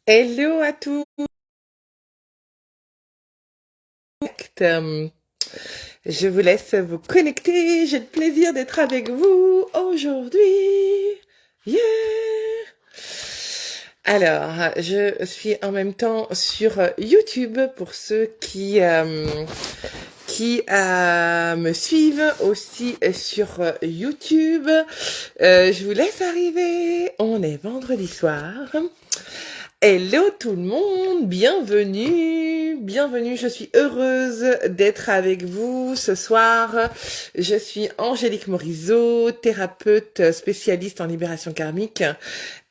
Hello à tous. Euh, Je vous laisse vous connecter. J'ai le plaisir d'être avec vous aujourd'hui. Yeah. Alors, je suis en même temps sur YouTube pour ceux qui me suivent aussi sur YouTube. Je vous laisse arriver. On est vendredi soir. Hello tout le monde, bienvenue, bienvenue, je suis heureuse d'être avec vous ce soir. Je suis Angélique Morizot, thérapeute spécialiste en libération karmique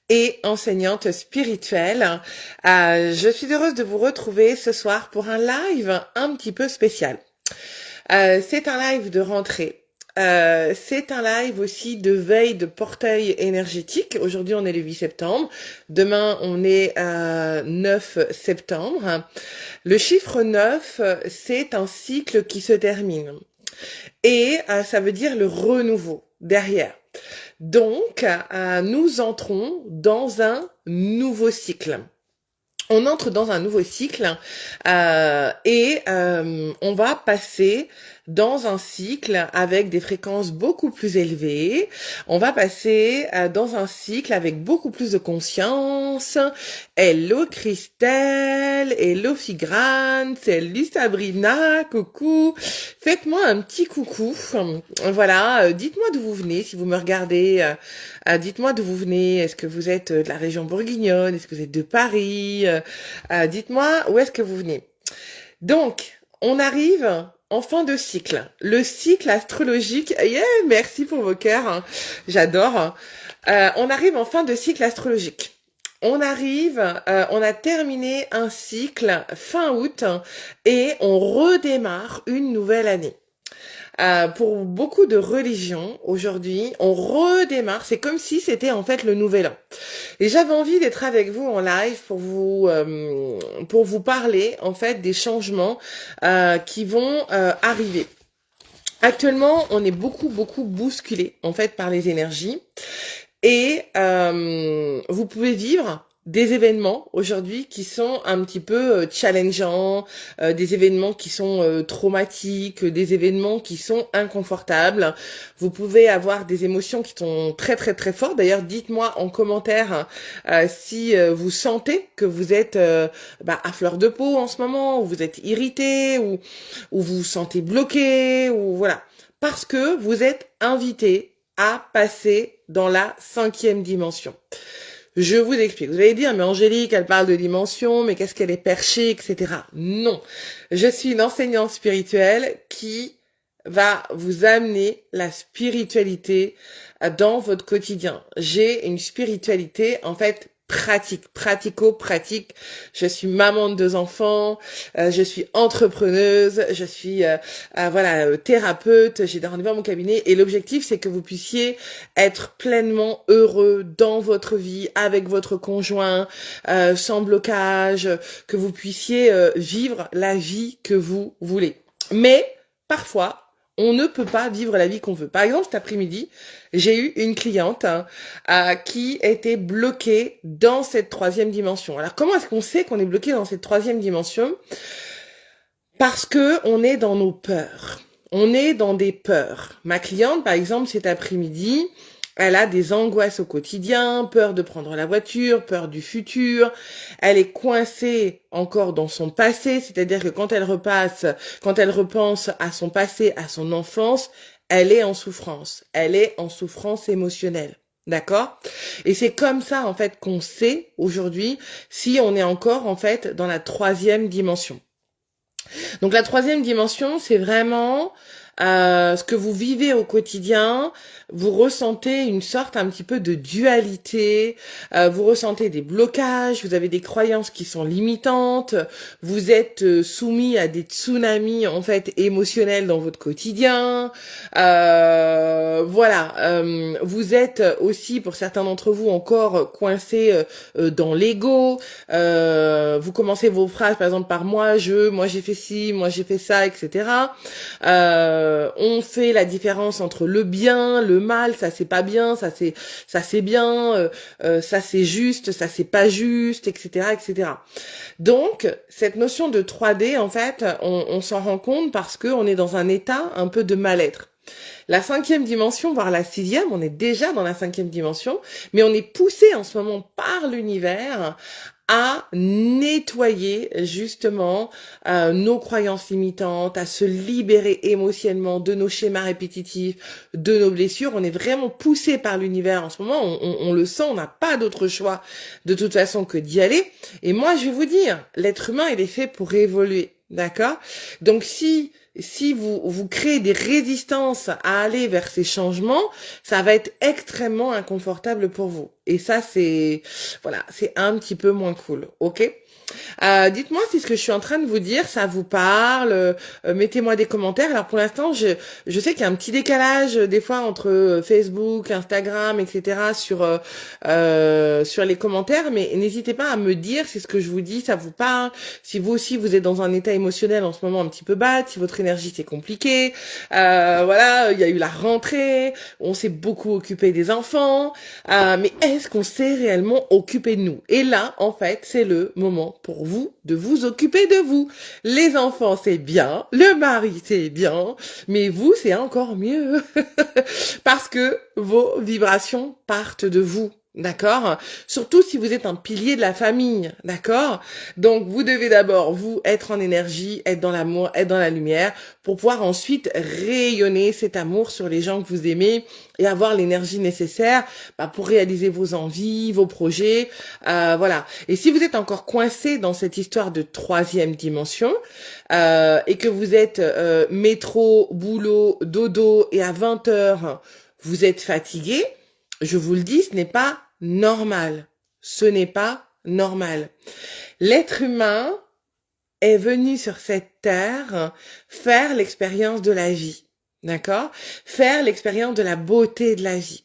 et enseignante spirituelle. Je suis heureuse de vous retrouver ce soir pour un live un petit peu spécial. C'est un live de rentrée. C'est un live aussi de veille de portail énergétique. Aujourd'hui, on est le 8 septembre. Demain, on est 9 septembre. Le chiffre 9, c'est un cycle qui se termine. Et ça veut dire le renouveau derrière. Donc, nous entrons dans un nouveau cycle. On entre dans un nouveau cycle et on va passer dans un cycle avec des fréquences beaucoup plus élevées. On va passer dans un cycle avec beaucoup plus de conscience. Hello Christelle, hello Figrane, salut Sabrina, coucou. Faites-moi un petit coucou. Voilà, dites-moi d'où vous venez si vous me regardez. Dites-moi d'où vous venez. Est-ce que vous êtes de la région bourguignonne? Est-ce que vous êtes de Paris? Dites-moi où est-ce que vous venez. Donc, on arrive en fin de cycle. Le cycle astrologique. Yeah, merci pour vos cœurs. Hein. J'adore. On arrive en fin de cycle astrologique. On a terminé un cycle fin août et on redémarre une nouvelle année. Pour beaucoup de religions, aujourd'hui, on redémarre. C'est comme si c'était en fait le nouvel an. Et j'avais envie d'être avec vous en live pour vous parler en fait des changements qui vont arriver. Actuellement, on est beaucoup bousculé en fait par les énergies et vous pouvez vivre des événements aujourd'hui qui sont un petit peu challengeants, des événements qui sont traumatiques, des événements qui sont inconfortables. Vous pouvez avoir des émotions qui sont très fortes. D'ailleurs, dites-moi en commentaire si vous sentez que vous êtes à fleur de peau en ce moment, ou vous êtes irrité, ou vous vous sentez bloqué, ou voilà. Parce que vous êtes invité à passer dans la 5e dimension. Je vous explique. Vous allez dire, mais Angélique, elle parle de dimension, mais qu'est-ce qu'elle est perchée, etc. Non. Je suis une enseignante spirituelle qui va vous amener la spiritualité dans votre quotidien. J'ai une spiritualité, en fait, pratico-pratique. Je suis maman de 2 enfants, je suis entrepreneuse, je suis thérapeute, j'ai des rendez-vous à mon cabinet et l'objectif c'est que vous puissiez être pleinement heureux dans votre vie, avec votre conjoint, sans blocage, que vous puissiez vivre la vie que vous voulez. Mais parfois, on ne peut pas vivre la vie qu'on veut. Par exemple, cet après-midi, j'ai eu une cliente qui était bloquée dans cette 3e dimension. Alors, comment est-ce qu'on sait qu'on est bloqué dans cette 3e dimension? Parce que on est dans nos peurs. On est dans des peurs. Ma cliente, par exemple, cet après-midi, elle a des angoisses au quotidien, peur de prendre la voiture, peur du futur. Elle est coincée encore dans son passé, c'est-à-dire que quand elle repense à son passé, à son enfance, elle est en souffrance. Elle est en souffrance émotionnelle. D'accord? Et c'est comme ça, en fait, qu'on sait aujourd'hui si on est encore, en fait, dans la 3e dimension. Donc la 3e dimension, c'est vraiment ce que vous vivez au quotidien. Vous ressentez une sorte un petit peu de dualité, vous ressentez des blocages, vous avez des croyances qui sont limitantes, vous êtes soumis à des tsunamis en fait émotionnels dans votre quotidien. Vous êtes aussi pour certains d'entre vous encore coincés dans l'ego. Vous commencez vos phrases par exemple par moi j'ai fait ci, moi j'ai fait ça, etc. on fait la différence entre le bien, le mal, ça c'est pas bien, ça c'est bien, ça c'est juste, ça c'est pas juste, etc., etc. Donc cette notion de 3D, en fait, on s'en rend compte parce que on est dans un état un peu de mal-être. La 5e dimension, voire la 6e, on est déjà dans la 5e dimension, mais on est poussé en ce moment par l'univers à nettoyer justement nos croyances limitantes, à se libérer émotionnellement de nos schémas répétitifs, de nos blessures. On est vraiment poussé par l'univers en ce moment, on le sent, on n'a pas d'autre choix de toute façon que d'y aller. Et moi, je vais vous dire, l'être humain, il est fait pour évoluer, d'accord? Donc si vous créez des résistances à aller vers ces changements, ça va être extrêmement inconfortable pour vous. Et ça, voilà, c'est un petit peu moins cool, ok? Dites-moi si ce que je suis en train de vous dire, ça vous parle. Mettez-moi des commentaires. Alors pour l'instant, je sais qu'il y a un petit décalage des fois entre Facebook, Instagram, etc. sur les commentaires, mais n'hésitez pas à me dire si ce que je vous dis, ça vous parle. Si vous aussi vous êtes dans un état émotionnel en ce moment un petit peu bas, si votre énergie c'est compliqué. Voilà, il y a eu la rentrée, on s'est beaucoup occupé des enfants, mais est-ce qu'on s'est réellement occupé de nous? Et là, en fait, c'est le moment pour vous de vous occuper de vous. Les enfants, c'est bien, le mari, c'est bien, mais vous, c'est encore mieux. Parce que vos vibrations partent de vous. D'accord? Surtout si vous êtes un pilier de la famille, d'accord? Donc vous devez d'abord vous être en énergie, être dans l'amour, être dans la lumière, pour pouvoir ensuite rayonner cet amour sur les gens que vous aimez et avoir l'énergie nécessaire pour réaliser vos envies, vos projets, voilà. Et si vous êtes encore coincé dans cette histoire de 3e dimension et que vous êtes métro, boulot, dodo et à 20h vous êtes fatigué, je vous le dis, ce n'est pas normal. Ce n'est pas normal. L'être humain est venu sur cette terre faire l'expérience de la vie. D'accord? Faire l'expérience de la beauté de la vie.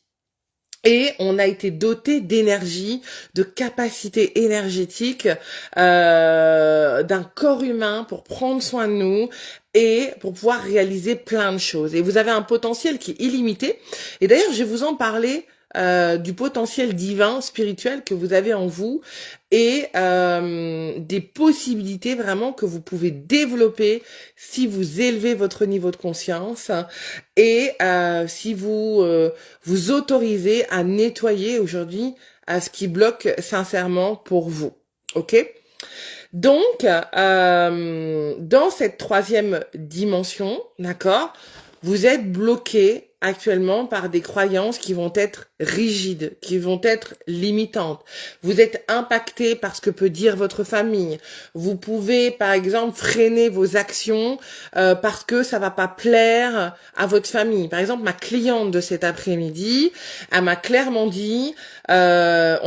Et on a été doté d'énergie, de capacités énergétiques, d'un corps humain pour prendre soin de nous et pour pouvoir réaliser plein de choses. Et vous avez un potentiel qui est illimité. Et d'ailleurs, je vais vous en parler du potentiel divin, spirituel que vous avez en vous et des possibilités vraiment que vous pouvez développer si vous élevez votre niveau de conscience et si vous vous autorisez à nettoyer aujourd'hui à ce qui bloque sincèrement pour vous. Ok? Donc, dans cette 3e dimension, d'accord, vous êtes bloqué actuellement par des croyances qui vont être rigides, qui vont être limitantes. Vous êtes impacté par ce que peut dire votre famille. Vous pouvez, par exemple, freiner vos actions parce que ça va pas plaire à votre famille. Par exemple, ma cliente de cet après-midi, elle m'a clairement dit on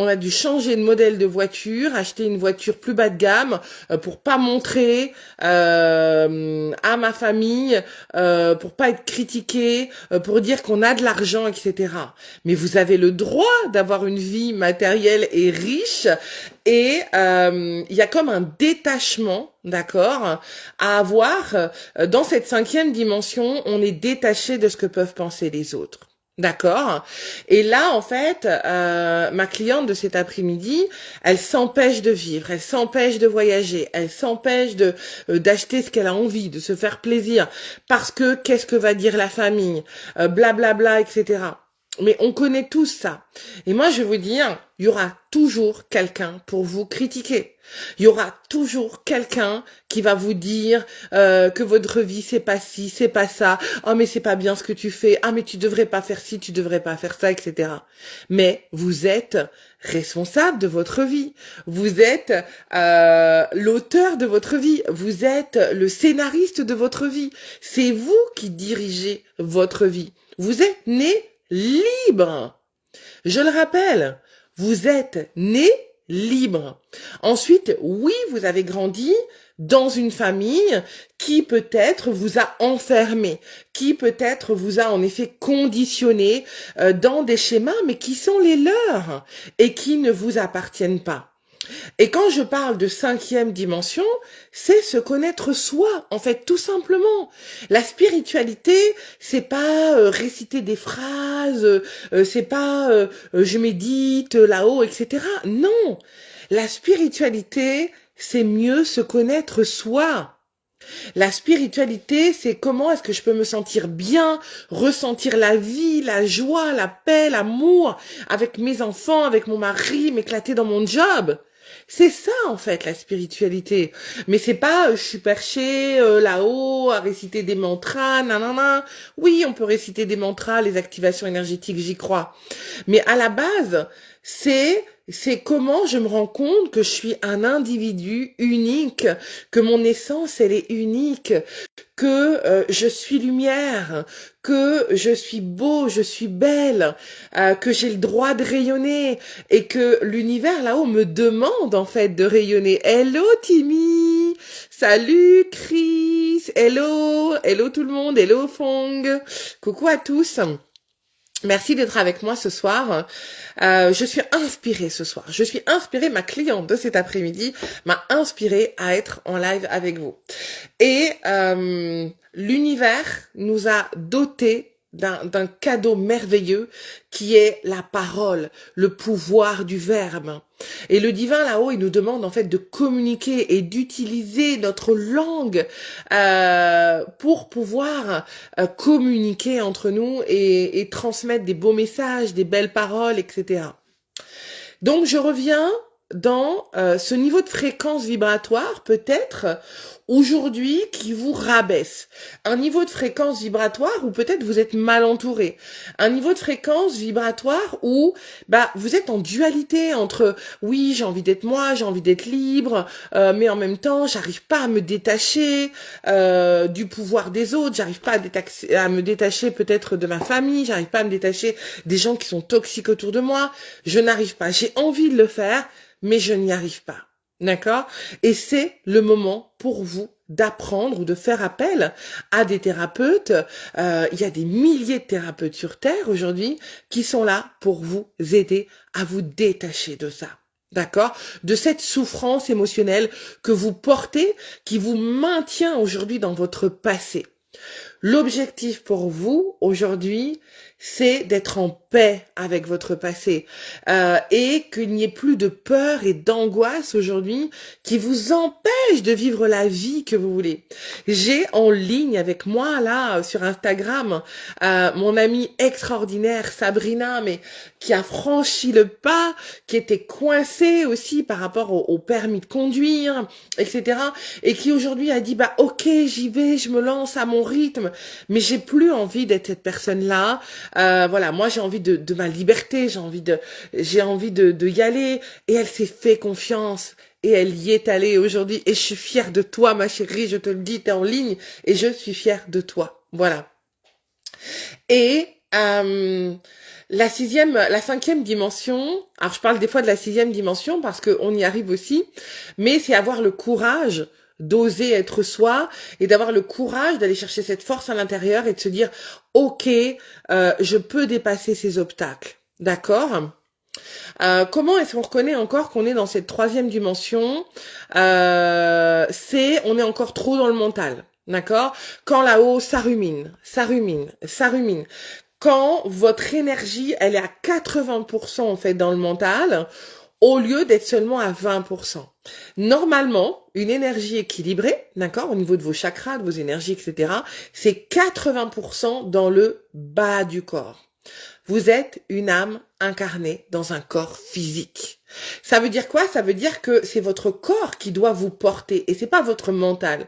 a dû changer de modèle de voiture, acheter une voiture plus bas de gamme pour pas montrer à ma famille, pour pas être critiqué, pour dire qu'on a de l'argent, etc. Mais vous avez le droit d'avoir une vie matérielle et riche et il y a comme un détachement, d'accord, à avoir. Dans cette 5e dimension, on est détaché de ce que peuvent penser les autres. D'accord. Et là, en fait, ma cliente de cet après-midi, elle s'empêche de vivre, elle s'empêche de voyager, elle s'empêche de d'acheter ce qu'elle a envie, de se faire plaisir, parce que qu'est-ce que va dire la famille, blablabla, etc. Mais on connaît tous ça. Et moi, je vais vous dire, il y aura toujours quelqu'un pour vous critiquer. Il y aura toujours quelqu'un qui va vous dire que votre vie c'est pas ci, c'est pas ça. Oh mais c'est pas bien ce que tu fais. Ah mais tu devrais pas faire ci, tu devrais pas faire ça, etc. Mais vous êtes responsable de votre vie. Vous êtes l'auteur de votre vie. Vous êtes le scénariste de votre vie. C'est vous qui dirigez votre vie. Vous êtes né libre. Je le rappelle, vous êtes né libre. Ensuite, oui, vous avez grandi dans une famille qui peut-être vous a enfermé, qui peut-être vous a en effet conditionné dans des schémas, mais qui sont les leurs et qui ne vous appartiennent pas. Et quand je parle de 5e dimension, c'est se connaître soi, en fait, tout simplement. La spiritualité, c'est pas réciter des phrases, c'est pas je médite là-haut, etc. Non, la spiritualité, c'est mieux se connaître soi. La spiritualité, c'est comment est-ce que je peux me sentir bien, ressentir la vie, la joie, la paix, l'amour, avec mes enfants, avec mon mari, m'éclater dans mon job. C'est ça, en fait, la spiritualité. Mais c'est pas, je suis perché là-haut à réciter des mantras, nanana. Oui, on peut réciter des mantras, les activations énergétiques, j'y crois. Mais à la base, c'est comment je me rends compte que je suis un individu unique, que mon essence, elle est unique, que je suis lumière, que je suis beau, je suis belle, que j'ai le droit de rayonner et que l'univers là-haut me demande en fait de rayonner. Hello Timmy, salut Chris, hello tout le monde, hello Fong, coucou à tous. Merci d'être avec moi ce soir. Je suis inspirée ce soir. Je suis inspirée, ma cliente de cet après-midi m'a inspirée à être en live avec vous. Et l'univers nous a dotés d'un cadeau merveilleux qui est la parole, le pouvoir du verbe. Et le divin là-haut, il nous demande en fait de communiquer et d'utiliser notre langue pour pouvoir communiquer entre nous et transmettre des beaux messages, des belles paroles, etc. Donc je reviens dans ce niveau de fréquence vibratoire peut-être aujourd'hui qui vous rabaisse. Un niveau de fréquence vibratoire où peut-être vous êtes mal entouré. Un niveau de fréquence vibratoire où vous êtes en dualité entre oui, j'ai envie d'être moi, j'ai envie d'être libre, mais en même temps, j'arrive pas à me détacher du pouvoir des autres, j'arrive pas à me détacher peut-être de ma famille, j'arrive pas à me détacher des gens qui sont toxiques autour de moi, je n'arrive pas. J'ai envie de le faire, mais je n'y arrive pas. D'accord? Et c'est le moment pour vous d'apprendre ou de faire appel à des thérapeutes. Il y a des milliers de thérapeutes sur Terre aujourd'hui qui sont là pour vous aider à vous détacher de ça. D'accord? De cette souffrance émotionnelle que vous portez, qui vous maintient aujourd'hui dans votre passé. L'objectif pour vous aujourd'hui, c'est d'être en paix avec votre passé et qu'il n'y ait plus de peur et d'angoisse aujourd'hui qui vous empêche de vivre la vie que vous voulez. J'ai en ligne avec moi là sur Instagram mon amie extraordinaire Sabrina, mais qui a franchi le pas, qui était coincée aussi par rapport au permis de conduire, etc. Et qui aujourd'hui a dit ok, j'y vais, je me lance à mon rythme, mais j'ai plus envie d'être cette personne-là. Voilà, moi j'ai envie de ma liberté, j'ai envie de y aller. Et elle s'est fait confiance et elle y est allée aujourd'hui. Et je suis fière de toi, ma chérie, je te le dis, t'es en ligne et je suis fière de toi. Voilà. Et la 5e dimension, alors je parle des fois de la 6e dimension parce qu'on y arrive aussi, mais c'est avoir le courage d'oser être soi et d'avoir le courage d'aller chercher cette force à l'intérieur et de se dire ok, je peux dépasser ces obstacles, d'accord? Comment est-ce qu'on reconnaît encore qu'on est dans cette 3e dimension? On est encore trop dans le mental, d'accord? Quand là-haut, ça rumine. Quand votre énergie, elle est à 80% en fait dans le mental, au lieu d'être seulement à 20%. Normalement, une énergie équilibrée, d'accord, au niveau de vos chakras, de vos énergies, etc., c'est 80% dans le bas du corps. Vous êtes une âme incarnée dans un corps physique. Ça veut dire quoi? Ça veut dire que c'est votre corps qui doit vous porter et c'est pas votre mental.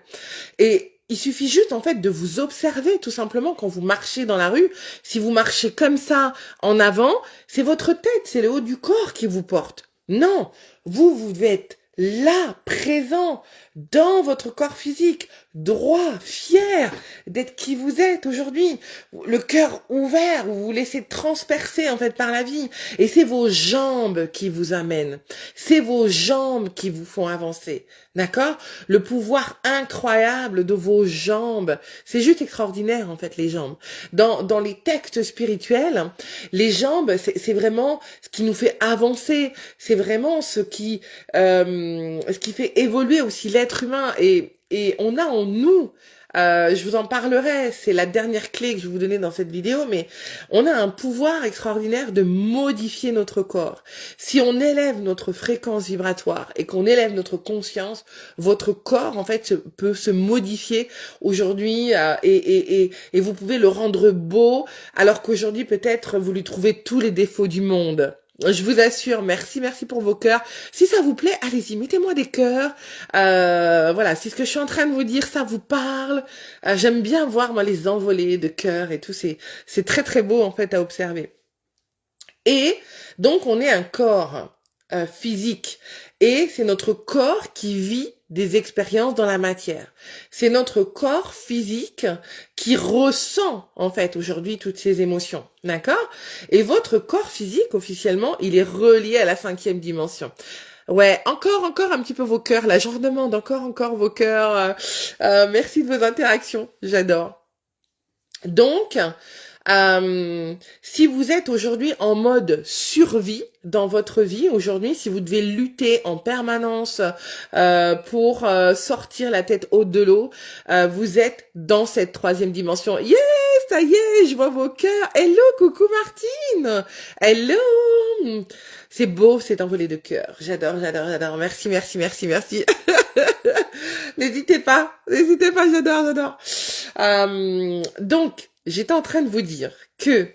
Et il suffit juste en fait de vous observer tout simplement quand vous marchez dans la rue. Si vous marchez comme ça en avant, c'est votre tête, c'est le haut du corps qui vous porte. Non, vous devez être là, présent, dans votre corps physique. droit, fier d'être qui vous êtes aujourd'hui, le cœur ouvert, vous vous laissez transpercer en fait par la vie, et c'est vos jambes qui vous amènent, c'est vos jambes qui vous font avancer, d'accord? Le pouvoir incroyable de vos jambes, c'est juste extraordinaire en fait les jambes. Dans les textes spirituels, les jambes, c'est vraiment ce qui nous fait avancer, c'est vraiment ce qui fait évoluer aussi l'être humain, et on a en nous, je vous en parlerai, c'est la dernière clé que je vais vous donner dans cette vidéo, mais on a un pouvoir extraordinaire de modifier notre corps. Si on élève notre fréquence vibratoire et qu'on élève notre conscience, votre corps en fait peut se modifier aujourd'hui, et vous pouvez le rendre beau, alors qu'aujourd'hui peut-être vous lui trouvez tous les défauts du monde. Je vous assure, merci pour vos cœurs. Si ça vous plaît, allez-y, mettez-moi des cœurs. Voilà, si ce que je suis en train de vous dire, ça vous parle. J'aime bien voir moi les envolées de cœurs et tout. C'est très beau en fait à observer. Et donc on est un corps physique, et c'est notre corps qui vit des expériences dans la matière. C'est notre corps physique qui ressent en fait aujourd'hui toutes ces émotions, d'accord? Et votre corps physique officiellement, il est relié à la 5e dimension. Ouais, encore un petit peu vos cœurs là, j'en demande encore vos cœurs. Merci de vos interactions, j'adore. Donc, si vous êtes aujourd'hui en mode survie dans votre vie, aujourd'hui, si vous devez lutter en permanence pour sortir la tête haute de l'eau, vous êtes dans cette 3e dimension. Yes, ça y est, je vois vos cœurs. Hello, coucou Martine. Hello. C'est beau cet envolé de cœur. J'adore. Merci. N'hésitez pas, j'adore. Donc, j'étais en train de vous dire que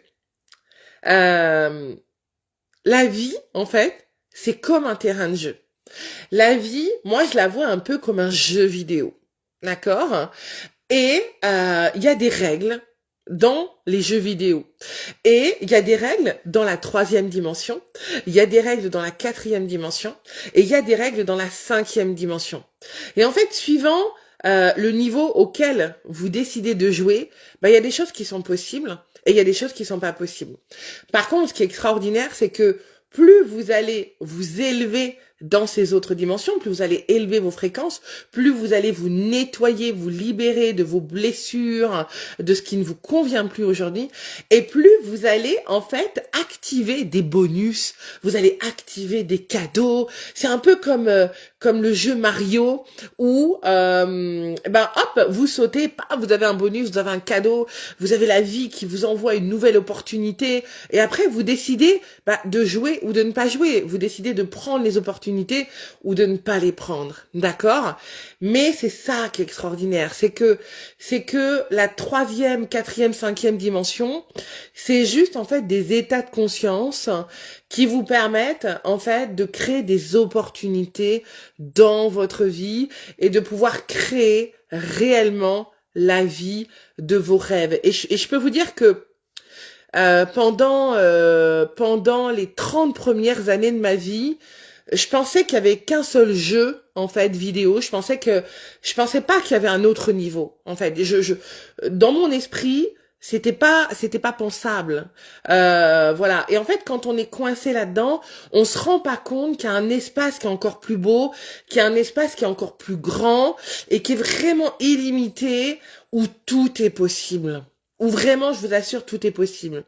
la vie, en fait, c'est comme un terrain de jeu. La vie, moi, je la vois un peu comme un jeu vidéo, d'accord? Et il y a des règles dans les jeux vidéo. Et il y a des règles dans la 3e dimension, il y a des règles dans la 4e dimension, et il y a des règles dans la 5e dimension. Et en fait, suivant le niveau auquel vous décidez de jouer, il y a des choses qui sont possibles et il y a des choses qui sont pas possibles. Par contre, ce qui est extraordinaire, c'est que plus vous allez vous élever dans ces autres dimensions, plus vous allez élever vos fréquences, plus vous allez vous nettoyer, vous libérer de vos blessures, de ce qui ne vous convient plus aujourd'hui, et plus vous allez en fait activer des bonus, vous allez activer des cadeaux. C'est un peu comme le jeu Mario où hop, vous sautez, vous avez un bonus, vous avez un cadeau, vous avez la vie qui vous envoie une nouvelle opportunité, et après vous décidez de jouer ou de ne pas jouer, vous décidez de prendre les opportunités ou de ne pas les prendre, d'accord? Mais c'est ça qui est extraordinaire, c'est que la 3e, 4e, 5e dimension, c'est juste en fait des états de conscience qui vous permettent en fait de créer des opportunités dans votre vie et de pouvoir créer réellement la vie de vos rêves. Et je peux vous dire que pendant les 30 premières années de ma vie, je pensais qu'il y avait qu'un seul jeu en fait vidéo. Je pensais pas qu'il y avait un autre niveau. En fait, dans mon esprit, c'était pas pensable. Voilà. Et en fait, quand on est coincé là-dedans, on se rend pas compte qu'il y a un espace qui est encore plus beau, qu'il y a un espace qui est encore plus grand et qui est vraiment illimité, où tout est possible. Où vraiment, je vous assure, tout est possible.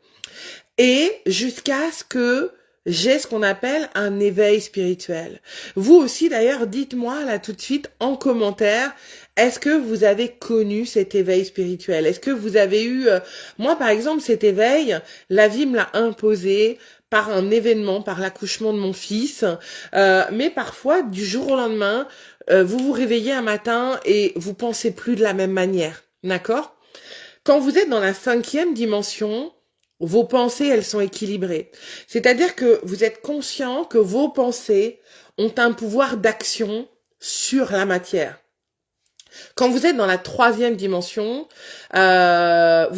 Et jusqu'à ce que j'ai ce qu'on appelle un éveil spirituel. Vous aussi, d'ailleurs, dites-moi là tout de suite en commentaire, est-ce que vous avez connu cet éveil spirituel? Est-ce que vous avez eu... Moi, par exemple, cet éveil, la vie me l'a imposé par un événement, par l'accouchement de mon fils. Mais parfois, du jour au lendemain, vous vous réveillez un matin et vous pensez plus de la même manière. D'accord? Quand vous êtes dans la 5e dimension, vos pensées, elles sont équilibrées. C'est-à-dire que vous êtes conscient que vos pensées ont un pouvoir d'action sur la matière. Quand vous êtes dans la troisième dimension, vous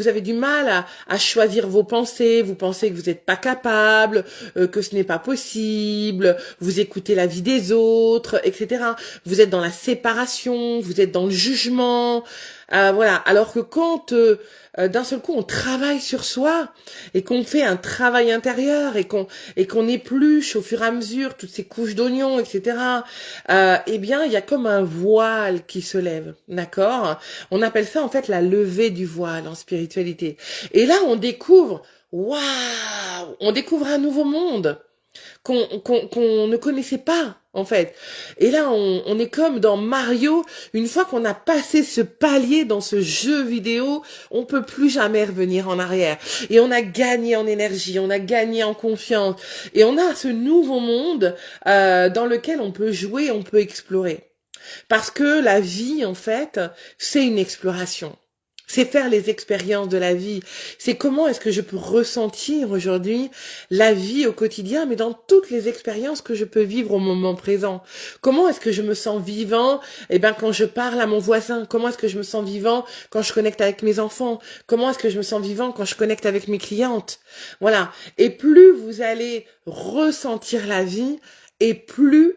avez du mal à choisir vos pensées, vous pensez que vous n'êtes pas capable, que ce n'est pas possible, vous écoutez la vie des autres, etc. Vous êtes dans la séparation, vous êtes dans le jugement, voilà. Alors que quand d'un seul coup on travaille sur soi et qu'on fait un travail intérieur et qu'on épluche au fur et à mesure toutes ces couches d'oignons, etc. Eh bien, il y a comme un voile qui se lève, d'accord? On appelle ça en fait la levée du voile en spiritualité. Et là, on découvre, waouh, on découvre un nouveau monde qu'on ne connaissait pas, en fait. Et là, on est comme dans Mario. Une fois qu'on a passé ce palier dans ce jeu vidéo, on peut plus jamais revenir en arrière. Et on a gagné en énergie, on a gagné en confiance. Et on a ce nouveau monde dans lequel on peut jouer, on peut explorer. Parce que la vie, en fait, c'est une exploration. C'est faire les expériences de la vie. C'est comment est-ce que je peux ressentir aujourd'hui la vie au quotidien, mais dans toutes les expériences que je peux vivre au moment présent. Comment est-ce que je me sens vivant, quand je parle à mon voisin? Comment est-ce que je me sens vivant quand je connecte avec mes enfants? Comment est-ce que je me sens vivant quand je connecte avec mes clientes? Voilà. Et plus vous allez ressentir la vie, et plus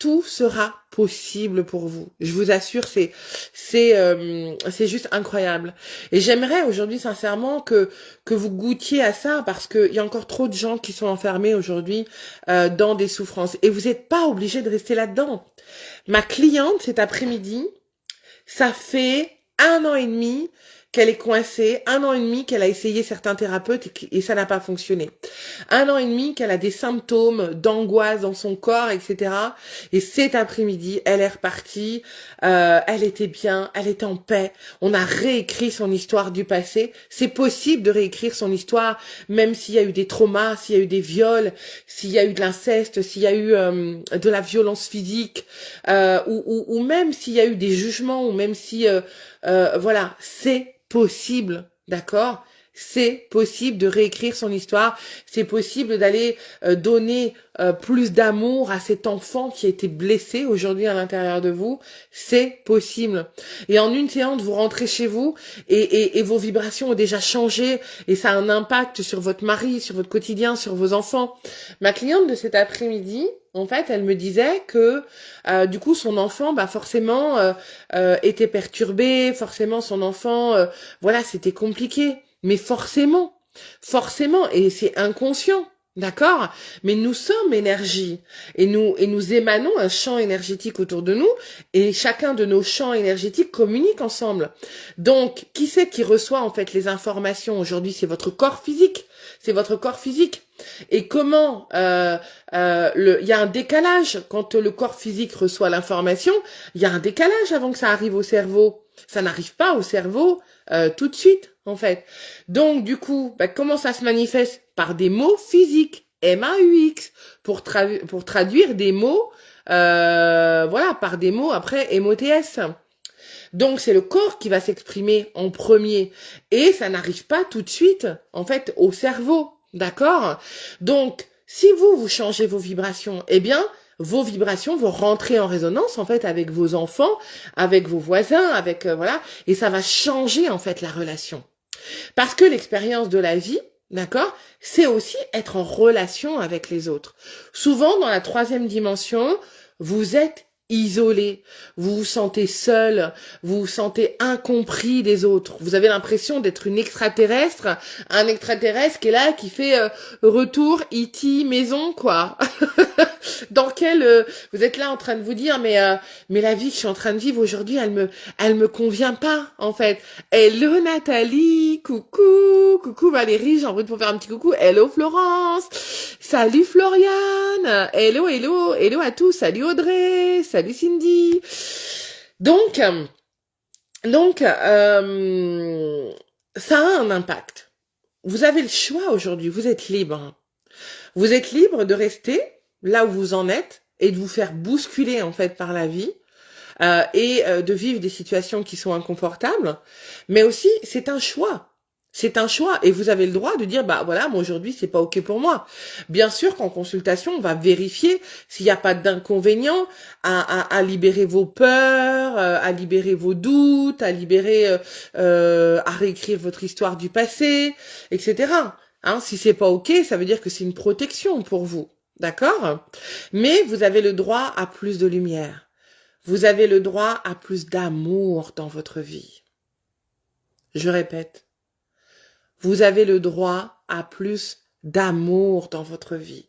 tout sera possible pour vous. Je vous assure, c'est juste incroyable. Et j'aimerais aujourd'hui sincèrement que vous goûtiez à ça parce que il y a encore trop de gens qui sont enfermés aujourd'hui dans des souffrances et vous n'êtes pas obligé de rester là-dedans. Ma cliente cet après-midi, ça fait 1 an et demi qu'elle est coincée, 1 an et demi qu'elle a essayé certains thérapeutes et ça n'a pas fonctionné. 1 an et demi qu'elle a des symptômes d'angoisse dans son corps, etc. Et cet après-midi, elle est repartie, elle était bien, elle était en paix. On a réécrit son histoire du passé. C'est possible de réécrire son histoire, même s'il y a eu des traumas, s'il y a eu des viols, s'il y a eu de l'inceste, s'il y a eu de la violence physique, ou même s'il y a eu des jugements, ou même si, voilà, c'est possible, d'accord? C'est possible de réécrire son histoire, c'est possible d'aller donner plus d'amour à cet enfant qui a été blessé aujourd'hui à l'intérieur de vous, c'est possible. Et en une séance, vous rentrez chez vous et vos vibrations ont déjà changé et ça a un impact sur votre mari, sur votre quotidien, sur vos enfants. Ma cliente de cet après-midi, en fait, elle me disait que du coup son enfant, forcément était perturbé, forcément son enfant, voilà, c'était compliqué. Mais forcément, et c'est inconscient, d'accord? Mais nous sommes énergie et nous émanons un champ énergétique autour de nous et chacun de nos champs énergétiques communique ensemble. Donc, qui c'est qui reçoit en fait les informations aujourd'hui? C'est votre corps physique. C'est votre corps physique. Et comment il y a un décalage quand le corps physique reçoit l'information, il y a un décalage avant que ça arrive au cerveau. Ça n'arrive pas au cerveau tout de suite, en fait. Donc, du coup, comment ça se manifeste? Par des mots physiques, M-A-U-X, pour traduire des mots, voilà, par des mots après M-O-T-S. Donc, c'est le corps qui va s'exprimer en premier. Et ça n'arrive pas tout de suite, en fait, au cerveau. D'accord? Donc, si vous changez vos vibrations, vos vibrations vont rentrer en résonance, en fait, avec vos enfants, avec vos voisins, avec, voilà. Et ça va changer, en fait, la relation. Parce que l'expérience de la vie, d'accord, c'est aussi être en relation avec les autres. Souvent, dans la troisième dimension, vous êtes isolé, vous vous sentez seul, vous vous sentez incompris des autres. Vous avez l'impression d'être une extraterrestre, un extraterrestre qui est là, qui fait retour, E.T. maison, quoi. Dans quel vous êtes là en train de vous dire mais la vie que je suis en train de vivre aujourd'hui, elle me convient pas en fait. Hello Nathalie, coucou Valérie, j'en prie pour faire un petit coucou. Hello Florence, salut Floriane, hello à tous, salut Audrey, salut Cindy. Donc ça a un impact. Vous avez le choix aujourd'hui, vous êtes libre. Vous êtes libre de rester là où vous en êtes et de vous faire bousculer en fait par la vie et de vivre des situations qui sont inconfortables. Mais aussi, c'est un choix. C'est un choix et vous avez le droit de dire bah voilà, moi aujourd'hui c'est pas ok pour moi. Bien sûr qu'en consultation on va vérifier s'il n'y a pas d'inconvénient à libérer vos peurs, à libérer vos doutes, à réécrire votre histoire du passé, etc. Hein, si c'est pas ok, ça veut dire que c'est une protection pour vous, d'accord? Mais vous avez le droit à plus de lumière. Vous avez le droit à plus d'amour dans votre vie. Je répète. Vous avez le droit à plus d'amour dans votre vie.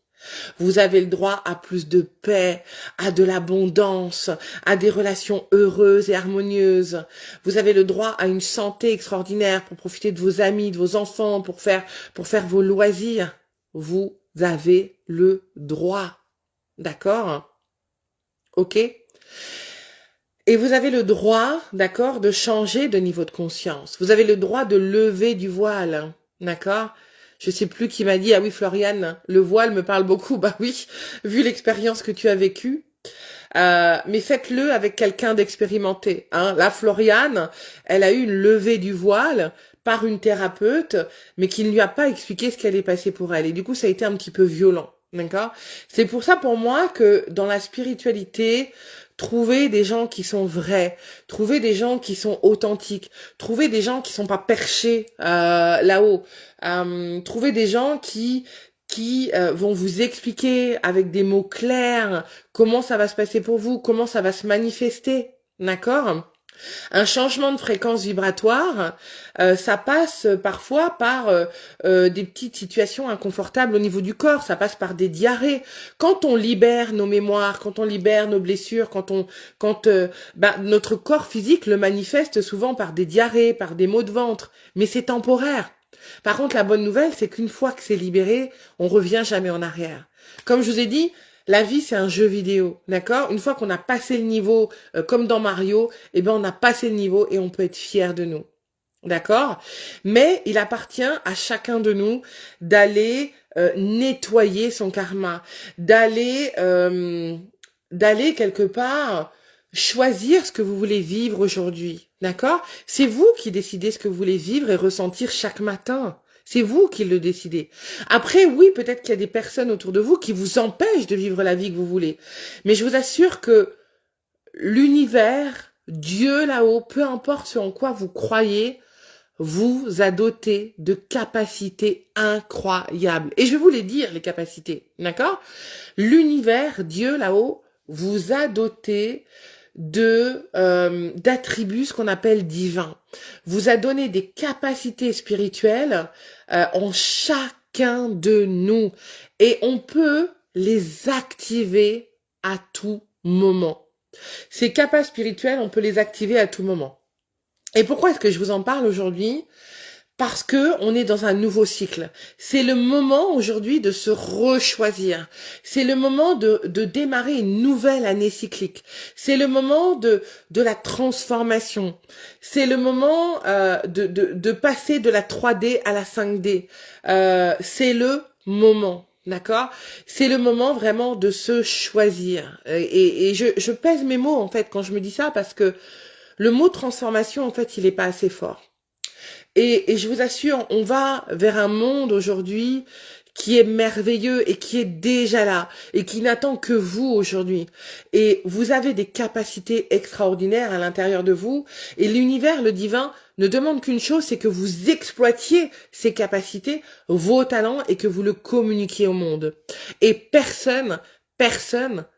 Vous avez le droit à plus de paix, à de l'abondance, à des relations heureuses et harmonieuses. Vous avez le droit à une santé extraordinaire pour profiter de vos amis, de vos enfants, pour faire vos loisirs. Vous avez le droit. D'accord? Ok? Et vous avez le droit, d'accord, de changer de niveau de conscience. Vous avez le droit de lever du voile, d'accord? Je sais plus qui m'a dit, ah oui, Floriane, le voile me parle beaucoup. Bah oui, vu l'expérience que tu as vécue. Mais faites-le avec quelqu'un d'expérimenté. Hein. Là, Floriane, elle a eu une levée du voile par une thérapeute, mais qui ne lui a pas expliqué ce qui allait passer pour elle. Et du coup, ça a été un petit peu violent. D'accord? C'est pour ça, pour moi, que dans la spiritualité, trouver des gens qui sont vrais, trouver des gens qui sont authentiques, trouver des gens qui sont pas perchés là-haut, trouver des gens qui vont vous expliquer avec des mots clairs comment ça va se passer pour vous, comment ça va se manifester, d'accord? Un changement de fréquence vibratoire, ça passe parfois par des petites situations inconfortables au niveau du corps, ça passe par des diarrhées. Quand on libère nos mémoires, quand on libère nos blessures, notre corps physique le manifeste souvent par des diarrhées, par des maux de ventre, mais c'est temporaire. Par contre, la bonne nouvelle, c'est qu'une fois que c'est libéré, on revient jamais en arrière. Comme je vous ai dit, la vie, c'est un jeu vidéo, d'accord? Une fois qu'on a passé le niveau, comme dans Mario, eh ben, on a passé le niveau et on peut être fier de nous. D'accord? Mais il appartient à chacun de nous d'aller nettoyer son karma, d'aller quelque part choisir ce que vous voulez vivre aujourd'hui. D'accord? C'est vous qui décidez ce que vous voulez vivre et ressentir chaque matin. C'est vous qui le décidez. Après, oui, peut-être qu'il y a des personnes autour de vous qui vous empêchent de vivre la vie que vous voulez. Mais je vous assure que l'univers, Dieu là-haut, peu importe ce en quoi vous croyez, vous a doté de capacités incroyables. Et je vais vous les dire, les capacités. D'accord? L'univers, Dieu là-haut, vous a doté d'attributs, ce qu'on appelle divins, vous a donné des capacités spirituelles en chacun de nous et on peut les activer à tout moment. Ces capacités spirituelles, on peut les activer à tout moment. Et pourquoi est-ce que je vous en parle aujourd'hui ? Parce que on est dans un nouveau cycle. C'est le moment aujourd'hui de se rechoisir. C'est le moment de démarrer une nouvelle année cyclique. C'est le moment de la transformation. C'est le moment de passer de la 3D à la 5D. C'est le moment. D'accord? C'est le moment vraiment de se choisir. Et je pèse mes mots en fait quand je me dis ça parce que le mot transformation en fait il est pas assez fort. Et je vous assure, on va vers un monde aujourd'hui qui est merveilleux et qui est déjà là et qui n'attend que vous aujourd'hui. Et vous avez des capacités extraordinaires à l'intérieur de vous et l'univers, le divin, ne demande qu'une chose, c'est que vous exploitiez ces capacités, vos talents et que vous le communiquiez au monde. Et personne,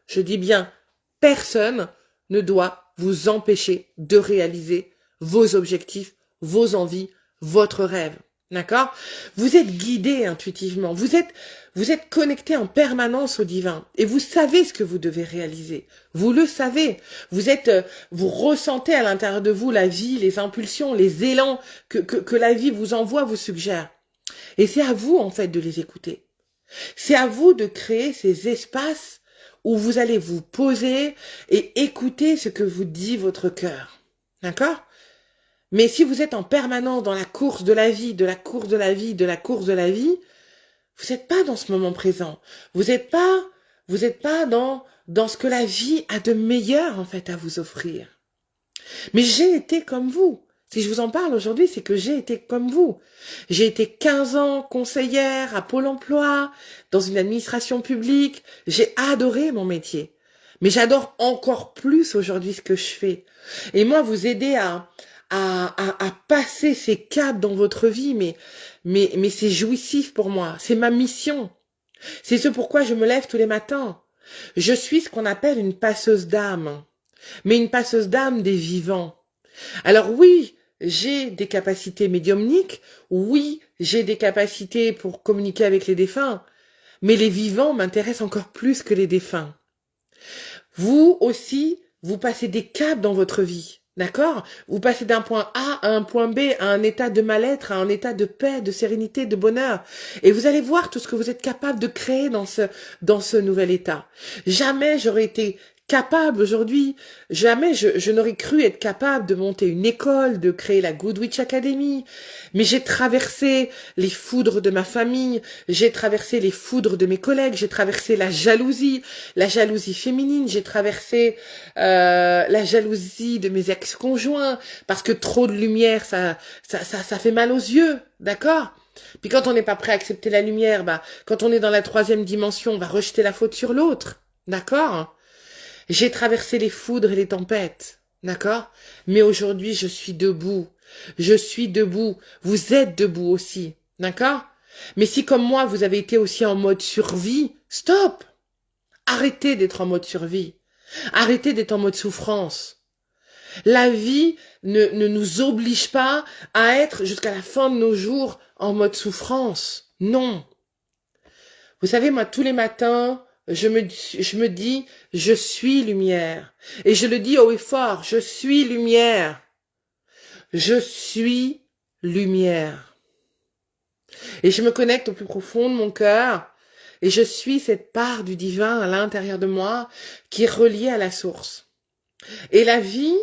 je dis bien personne ne doit vous empêcher de réaliser vos objectifs, vos envies, votre rêve. D'accord? Vous êtes guidé intuitivement. Vous êtes connecté en permanence au divin. Et vous savez ce que vous devez réaliser. Vous le savez. Vous ressentez à l'intérieur de vous la vie, les impulsions, les élans que la vie vous envoie, vous suggère. Et c'est à vous, en fait, de les écouter. C'est à vous de créer ces espaces où vous allez vous poser et écouter ce que vous dit votre cœur. D'accord? Mais si vous êtes en permanence dans la course de la vie, vous n'êtes pas dans ce moment présent. Vous n'êtes pas dans ce que la vie a de meilleur, en fait, à vous offrir. Mais j'ai été comme vous. Si je vous en parle aujourd'hui, c'est que j'ai été comme vous. J'ai été 15 ans conseillère à Pôle emploi, dans une administration publique. J'ai adoré mon métier. Mais j'adore encore plus aujourd'hui ce que je fais. Et moi, vous aider à passer ces caps dans votre vie, mais c'est jouissif pour moi. C'est ma mission. C'est ce pourquoi je me lève tous les matins. Je suis ce qu'on appelle une passeuse d'âme. Mais une passeuse d'âme des vivants. Alors oui, j'ai des capacités médiumniques, oui, j'ai des capacités pour communiquer avec les défunts, mais les vivants m'intéressent encore plus que les défunts. Vous aussi, vous passez des caps dans votre vie, d'accord? Vous passez d'un point A à un point B, à un état de mal-être, à un état de paix, de sérénité, de bonheur. Et vous allez voir tout ce que vous êtes capable de créer dans ce nouvel état. Jamais j'aurais été capable aujourd'hui, jamais je n'aurais cru être capable de monter une école, de créer la Good Witch Academy. Mais j'ai traversé les foudres de ma famille, j'ai traversé les foudres de mes collègues, j'ai traversé la jalousie féminine, j'ai traversé la jalousie de mes ex-conjoints, parce que trop de lumière, ça fait mal aux yeux, d'accord? Puis quand on n'est pas prêt à accepter la lumière, quand on est dans la 3e dimension, on va rejeter la faute sur l'autre, d'accord? J'ai traversé les foudres et les tempêtes, d'accord? Mais aujourd'hui, je suis debout. Je suis debout. Vous êtes debout aussi, d'accord? Mais si comme moi, vous avez été aussi en mode survie, stop! Arrêtez d'être en mode survie. Arrêtez d'être en mode souffrance. La vie ne nous oblige pas à être jusqu'à la fin de nos jours en mode souffrance. Non. Vous savez, moi, tous les matins, je me dis, je suis lumière. Et je le dis haut et fort, je suis lumière. Je suis lumière. Et je me connecte au plus profond de mon cœur. Et je suis cette part du divin à l'intérieur de moi qui est reliée à la source. Et la vie,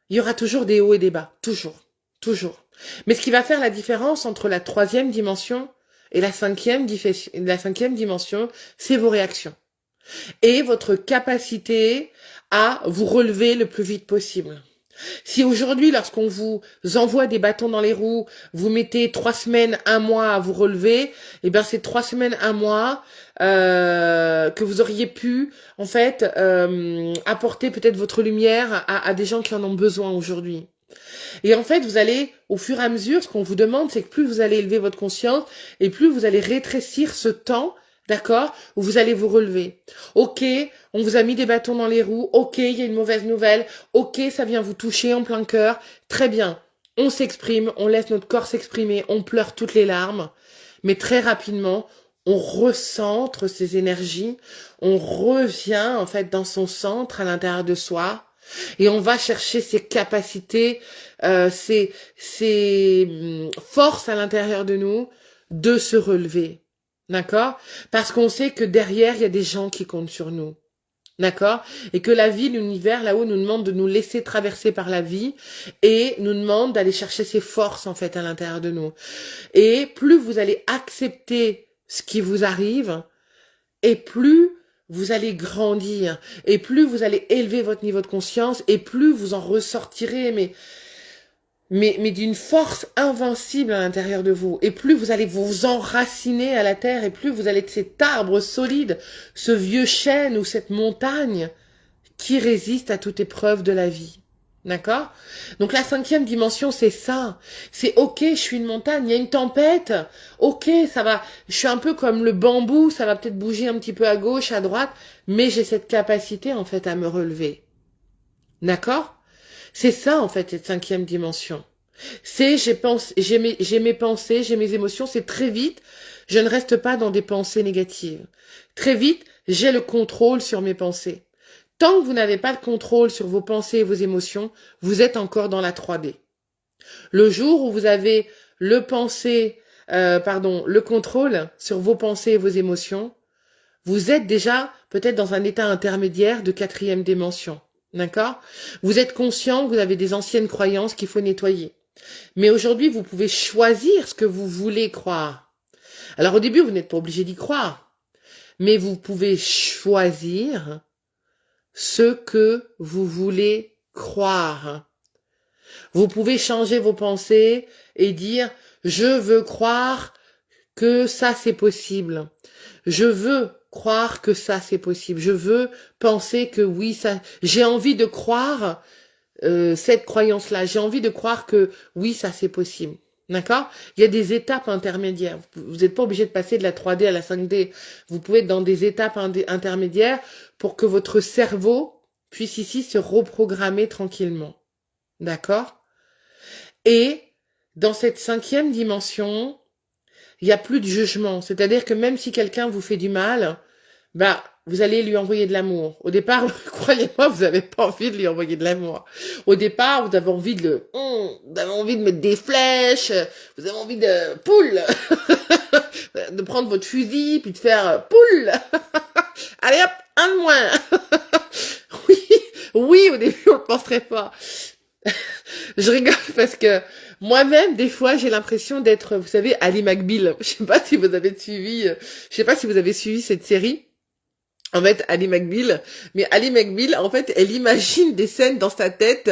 il y aura toujours des hauts et des bas. Toujours. Toujours. Mais ce qui va faire la différence entre la 3e dimension et la 5e dimension, c'est vos réactions. Et votre capacité à vous relever le plus vite possible. Si aujourd'hui, lorsqu'on vous envoie des bâtons dans les roues, vous mettez 3 semaines, 1 mois à vous relever, et bien c'est 3 semaines, 1 mois que vous auriez pu, en fait, apporter peut-être votre lumière à des gens qui en ont besoin aujourd'hui. Et en fait, vous allez, au fur et à mesure, ce qu'on vous demande, c'est que plus vous allez élever votre conscience, et plus vous allez rétrécir ce temps, d'accord, où vous allez vous relever. Ok, on vous a mis des bâtons dans les roues, ok, il y a une mauvaise nouvelle, ok, ça vient vous toucher en plein cœur, très bien. On s'exprime, on laisse notre corps s'exprimer, on pleure toutes les larmes, mais très rapidement, on recentre ces énergies, on revient en fait dans son centre à l'intérieur de soi, et on va chercher ses capacités, ses forces à l'intérieur de nous de se relever. D'accord? Parce qu'on sait que derrière, il y a des gens qui comptent sur nous. D'accord? Et que la vie, l'univers, là-haut, nous demande de nous laisser traverser par la vie et nous demande d'aller chercher ses forces, en fait, à l'intérieur de nous. Et plus vous allez accepter ce qui vous arrive, et plus vous allez grandir, et plus vous allez élever votre niveau de conscience, et plus vous en ressortirez, mais d'une force invincible à l'intérieur de vous. Et plus vous allez vous enraciner à la terre, et plus vous allez être cet arbre solide, ce vieux chêne ou cette montagne qui résiste à toute épreuve de la vie. D'accord? Donc la 5e dimension, c'est ça. C'est ok, je suis une montagne, il y a une tempête. Ok, ça va. Je suis un peu comme le bambou, ça va peut-être bouger un petit peu à gauche, à droite, mais j'ai cette capacité en fait à me relever. D'accord? C'est ça en fait cette 5e dimension. C'est j'ai mes pensées, j'ai mes émotions, c'est très vite, je ne reste pas dans des pensées négatives. Très vite, j'ai le contrôle sur mes pensées. Tant que vous n'avez pas de contrôle sur vos pensées et vos émotions, vous êtes encore dans la 3D. Le jour où vous avez le contrôle sur vos pensées et vos émotions, vous êtes déjà peut-être dans un état intermédiaire de 4e dimension. D'accord? Vous êtes conscient que vous avez des anciennes croyances qu'il faut nettoyer. Mais aujourd'hui, vous pouvez choisir ce que vous voulez croire. Alors au début, vous n'êtes pas obligé d'y croire. Mais vous pouvez choisir ce que vous voulez croire. Vous pouvez changer vos pensées et dire, je veux croire que ça c'est possible. Je veux croire que ça c'est possible. Je veux penser que oui, ça, j'ai envie de croire cette croyance-là. J'ai envie de croire que oui, ça c'est possible. D'accord? Il y a des étapes intermédiaires. Vous n'êtes pas obligé de passer de la 3D à la 5D. Vous pouvez être dans des étapes intermédiaires pour que votre cerveau puisse ici se reprogrammer tranquillement. D'accord? Et dans cette 5e dimension, il n'y a plus de jugement. C'est-à-dire que même si quelqu'un vous fait du mal, bah, vous allez lui envoyer de l'amour. Au départ, croyez-moi, vous n'avez pas envie de lui envoyer de l'amour. Au départ, vous avez envie vous avez envie de mettre des flèches, vous avez envie de poule, de prendre votre fusil puis de faire poule. Allez hop, un de moins. Oui, oui, au début, on ne penserait pas. Je rigole parce que moi-même, des fois, j'ai l'impression d'être, vous savez, Ali McBeal. Je sais pas si vous avez suivi, je sais pas si vous avez suivi cette série. En fait, Ali McBeal, mais Ali McBeal, en fait, elle imagine des scènes dans sa tête,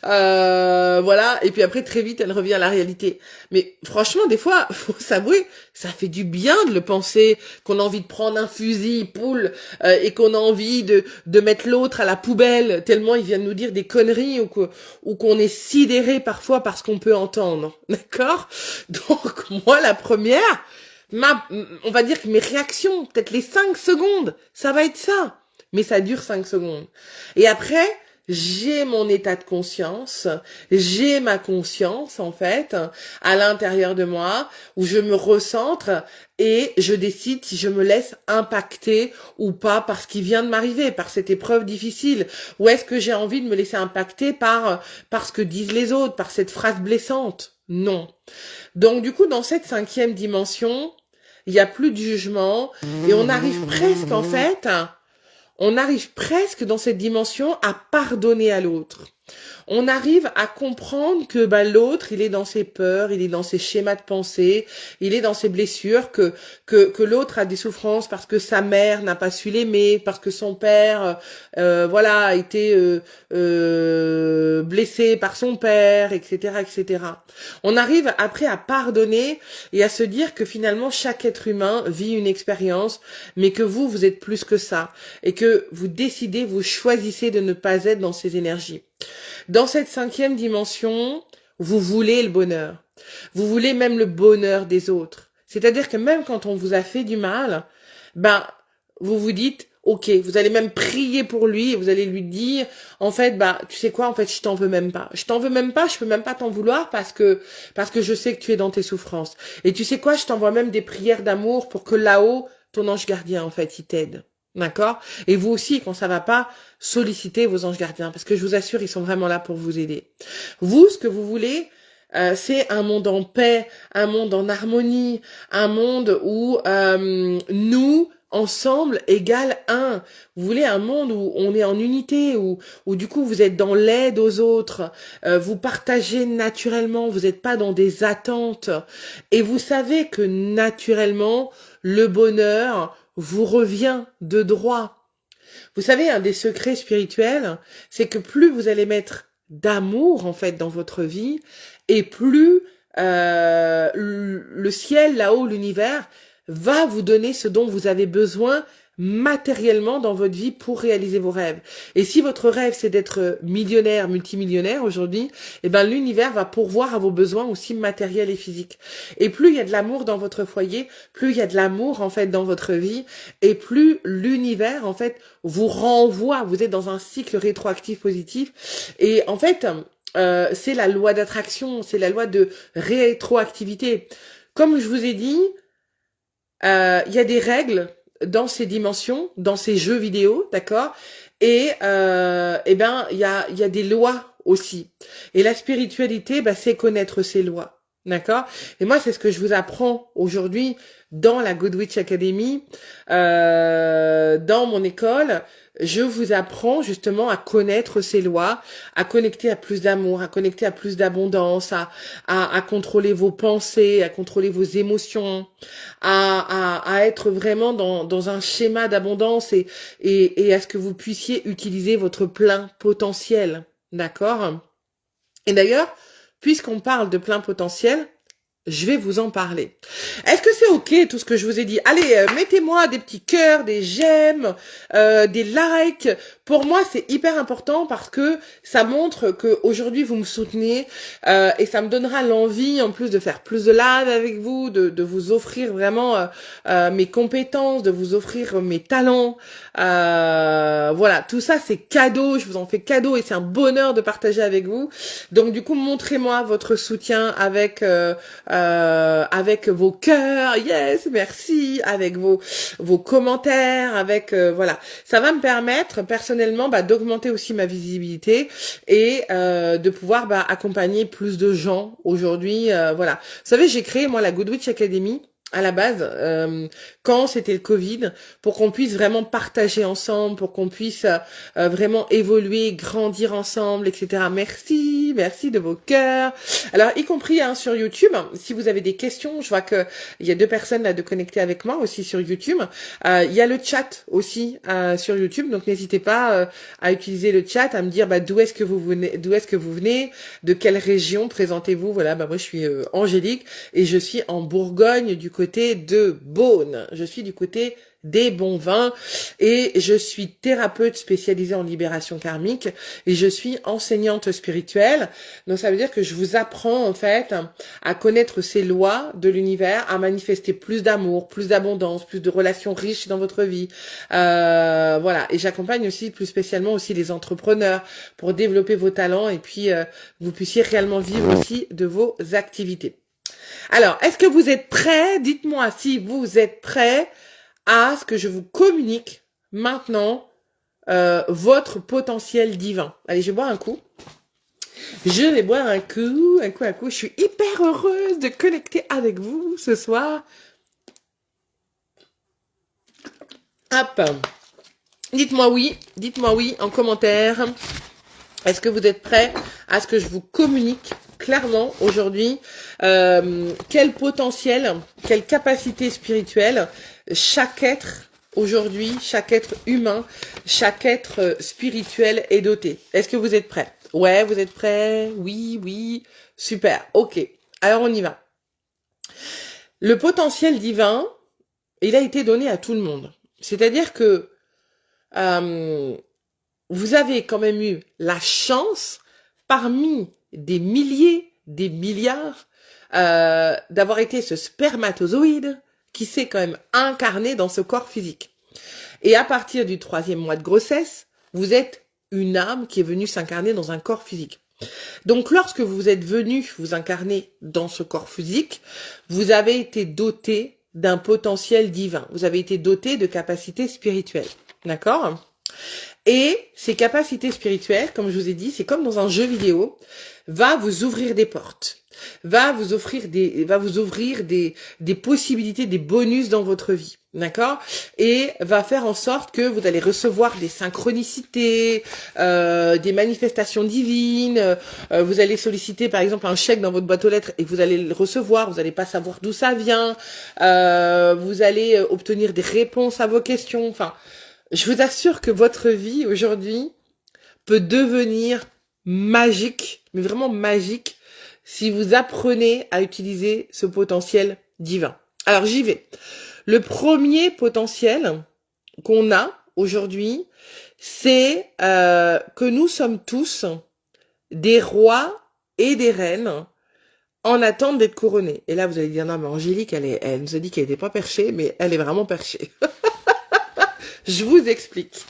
voilà, et puis après, très vite, elle revient à la réalité. Mais franchement, des fois, faut s'avouer, ça fait du bien de le penser, qu'on a envie de prendre un fusil, poule, et qu'on a envie de mettre l'autre à la poubelle, tellement il vient de nous dire des conneries, ou qu'on est sidéré parfois par ce qu'on peut entendre, d'accord? Donc, moi, la première, on va dire que mes réactions, peut-être les 5 secondes, ça va être ça. Mais ça dure 5 secondes. Et après, j'ai mon état de conscience, j'ai ma conscience, en fait, à l'intérieur de moi, où je me recentre et je décide si je me laisse impacter ou pas par ce qui vient de m'arriver, par cette épreuve difficile. Ou est-ce que j'ai envie de me laisser impacter par ce que disent les autres, par cette phrase blessante? Non. Donc, du coup, dans cette 5e dimension, il n'y a plus de jugement et on arrive presque, en fait, on arrive presque dans cette dimension à pardonner à l'autre. On arrive à comprendre que l'autre, il est dans ses peurs, il est dans ses schémas de pensée, il est dans ses blessures, que l'autre a des souffrances parce que sa mère n'a pas su l'aimer, parce que son père, voilà, a été blessé par son père, etc., etc. On arrive après à pardonner et à se dire que finalement chaque être humain vit une expérience, mais que vous êtes plus que ça et que vous décidez, vous choisissez de ne pas être dans ces énergies. Dans cette 5e dimension, vous voulez le bonheur. Vous voulez même le bonheur des autres. C'est-à-dire que même quand on vous a fait du mal, vous vous dites, ok, vous allez même prier pour lui et vous allez lui dire, en fait, tu sais quoi, en fait, je t'en veux même pas. Je t'en veux même pas, je peux même pas t'en vouloir parce que je sais que tu es dans tes souffrances. Et tu sais quoi, je t'envoie même des prières d'amour pour que là-haut, ton ange gardien, en fait, il t'aide. D'accord? Et vous aussi, quand ça va pas, sollicitez vos anges gardiens, parce que je vous assure, ils sont vraiment là pour vous aider. Vous, ce que vous voulez, c'est un monde en paix, un monde en harmonie, un monde où nous, ensemble, égale un. Vous voulez un monde où on est en unité, où du coup vous êtes dans l'aide aux autres, vous partagez naturellement, vous n'êtes pas dans des attentes, et vous savez que naturellement, le bonheur vous revient de droit. Vous savez, un des secrets spirituels, c'est que plus vous allez mettre d'amour, en fait, dans votre vie, et plus le ciel, là-haut, l'univers, va vous donner ce dont vous avez besoin matériellement dans votre vie pour réaliser vos rêves. Et si votre rêve, c'est d'être millionnaire, multimillionnaire aujourd'hui, l'univers va pourvoir à vos besoins aussi matériels et physiques. Et plus il y a de l'amour dans votre foyer, plus il y a de l'amour, en fait, dans votre vie, et plus l'univers, en fait, vous renvoie, vous êtes dans un cycle rétroactif positif. Et en fait, c'est la loi d'attraction, c'est la loi de rétroactivité. Comme je vous ai dit, il y a des règles dans ces dimensions, dans ces jeux vidéo, d'accord? Et il y a des lois aussi. Et la spiritualité, c'est connaître ces lois, d'accord? Et moi, c'est ce que je vous apprends aujourd'hui dans la Good Witch Academy, dans mon école. Je vous apprends justement à connaître ces lois, à connecter à plus d'amour, à connecter à plus d'abondance, à contrôler vos pensées, à contrôler vos émotions, à être vraiment dans un schéma d'abondance et à ce que vous puissiez utiliser votre plein potentiel. D'accord? Et d'ailleurs, puisqu'on parle de plein potentiel, je vais vous en parler. Est-ce que c'est ok tout ce que je vous ai dit? Allez, mettez-moi des petits cœurs, des j'aime, des likes. Pour moi, c'est hyper important parce que ça montre que aujourd'hui vous me soutenez et ça me donnera l'envie, en plus de faire plus de live avec vous, de vous offrir vraiment mes compétences, de vous offrir mes talents. Voilà, tout ça c'est cadeau. Je vous en fais cadeau et c'est un bonheur de partager avec vous. Donc du coup, montrez-moi votre soutien avec vos cœurs, yes, merci, avec vos commentaires, avec voilà, ça va me permettre personnellement d'augmenter aussi ma visibilité et de pouvoir accompagner plus de gens aujourd'hui. Voilà, vous savez, j'ai créé moi la Good Witch Academy à la base, quand c'était le Covid, pour qu'on puisse vraiment partager ensemble, pour qu'on puisse vraiment évoluer, grandir ensemble, etc. Merci, merci de vos cœurs. Alors, y compris sur YouTube, si vous avez des questions, je vois que il y a 2 personnes là de connecter avec moi aussi sur YouTube. Il y a le chat aussi sur YouTube, donc n'hésitez pas à utiliser le chat, à me dire d'où est-ce que vous venez, de quelle région, présentez-vous. Voilà, moi je suis Angélique et je suis en Bourgogne du côté de Beaune. Je suis du côté des bons vins et je suis thérapeute spécialisée en libération karmique et je suis enseignante spirituelle. Donc ça veut dire que je vous apprends en fait à connaître ces lois de l'univers, à manifester plus d'amour, plus d'abondance, plus de relations riches dans votre vie. Voilà, et j'accompagne aussi plus spécialement aussi les entrepreneurs pour développer vos talents et puis vous puissiez réellement vivre aussi de vos activités. Alors, est-ce que vous êtes prêts? Dites-moi si vous êtes prêts à ce que je vous communique maintenant votre potentiel divin. Allez, je vais boire un coup. Je vais boire un coup. Je suis hyper heureuse de connecter avec vous ce soir. Hop. Dites-moi oui en commentaire. Est-ce que vous êtes prêts à ce que je vous communique clairement aujourd'hui quel potentiel, quelle capacité spirituelle chaque être aujourd'hui, chaque être humain, chaque être spirituel est doté. Est-ce que vous êtes prêts? Ouais, vous êtes prêts? Oui, super, ok. Alors on y va. Le potentiel divin, il a été donné à tout le monde. C'est-à-dire que vous avez quand même eu la chance, parmi des milliers, des milliards, d'avoir été ce spermatozoïde qui s'est quand même incarné dans ce corps physique. Et à partir du 3e mois de grossesse, vous êtes une âme qui est venue s'incarner dans un corps physique. Donc lorsque vous êtes venu vous incarner dans ce corps physique, vous avez été doté d'un potentiel divin. Vous avez été doté de capacités spirituelles. D'accord ? Et ces capacités spirituelles, comme je vous ai dit, c'est comme dans un jeu vidéo, va vous ouvrir des portes, va vous ouvrir des possibilités, des bonus dans votre vie, d'accord? Et va faire en sorte que vous allez recevoir des synchronicités, des manifestations divines, vous allez solliciter par exemple un chèque dans votre boîte aux lettres et vous allez le recevoir, vous n'allez pas savoir d'où ça vient, vous allez obtenir des réponses à vos questions, enfin... Je vous assure que votre vie aujourd'hui peut devenir magique, mais vraiment magique, si vous apprenez à utiliser ce potentiel divin. Alors j'y vais. Le premier potentiel qu'on a aujourd'hui, c'est que nous sommes tous des rois et des reines en attente d'être couronnés. Et là, vous allez dire, non mais Angélique, elle nous a dit qu'elle n'était pas perchée, mais elle est vraiment perchée. Je vous explique.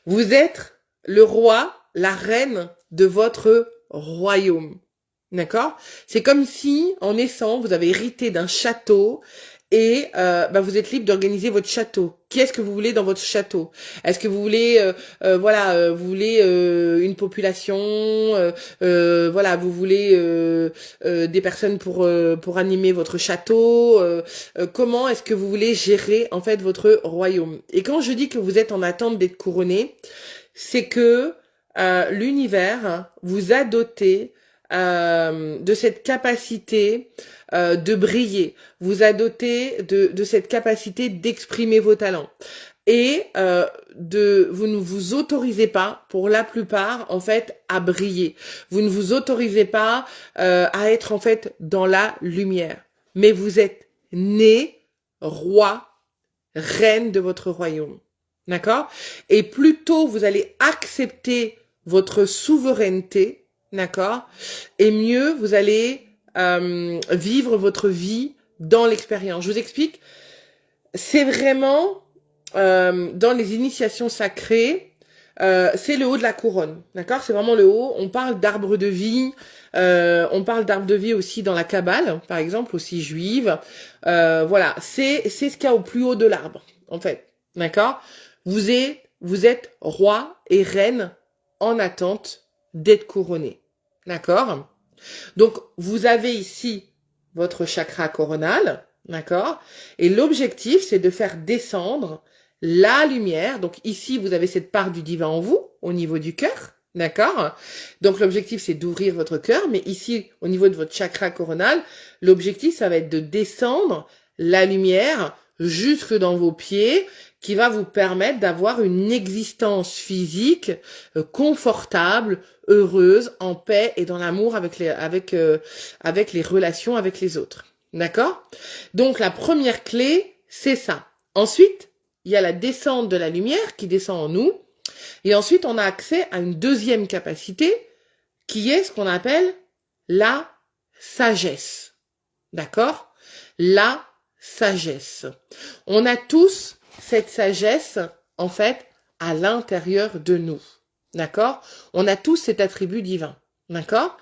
Vous êtes le roi, la reine de votre royaume. D'accord? C'est comme si, en naissant, vous avez hérité d'un château et vous êtes libre d'organiser votre château. Qu'est-ce que vous voulez dans votre château? Est-ce que vous voulez, vous voulez une population, vous voulez des personnes pour animer votre château? Comment est-ce que vous voulez gérer en fait votre royaume? Et quand je dis que vous êtes en attente d'être couronné, c'est que l'univers vous a doté de cette capacité de briller, vous a doté de cette capacité d'exprimer vos talents. et vous ne vous autorisez pas, pour la plupart, en fait, à briller. Vous ne vous autorisez pas à être, en fait, dans la lumière. Mais vous êtes né roi, reine de votre royaume. D'accord? Et plus tôt vous allez accepter votre souveraineté, d'accord? Et mieux vous allez vivre votre vie dans l'expérience. Je vous explique. C'est vraiment dans les initiations sacrées, c'est le haut de la couronne, d'accord? C'est vraiment le haut. On parle d'arbre de vie, on parle d'arbre de vie aussi dans la Kabbale, par exemple, aussi juive. Voilà, c'est ce qu'il y a au plus haut de l'arbre, en fait, d'accord? Vous êtes roi et reine en attente d'être couronné, d'accord? Donc, vous avez ici votre chakra coronal, d'accord? Et l'objectif, c'est de faire descendre la lumière. Donc, ici, vous avez cette part du divin en vous, au niveau du cœur, d'accord? Donc, l'objectif, c'est d'ouvrir votre cœur. Mais ici, au niveau de votre chakra coronal, l'objectif, ça va être de descendre la lumière jusque dans vos pieds, qui va vous permettre d'avoir une existence physique confortable, heureuse, en paix et dans l'amour avec les relations avec les autres. D'accord? Donc la première clé, c'est ça. Ensuite, il y a la descente de la lumière qui descend en nous. Et ensuite, on a accès à une deuxième capacité qui est ce qu'on appelle la sagesse. D'accord? La sagesse. On a tous cette sagesse, en fait, à l'intérieur de nous. D'accord? On a tous cet attribut divin. D'accord?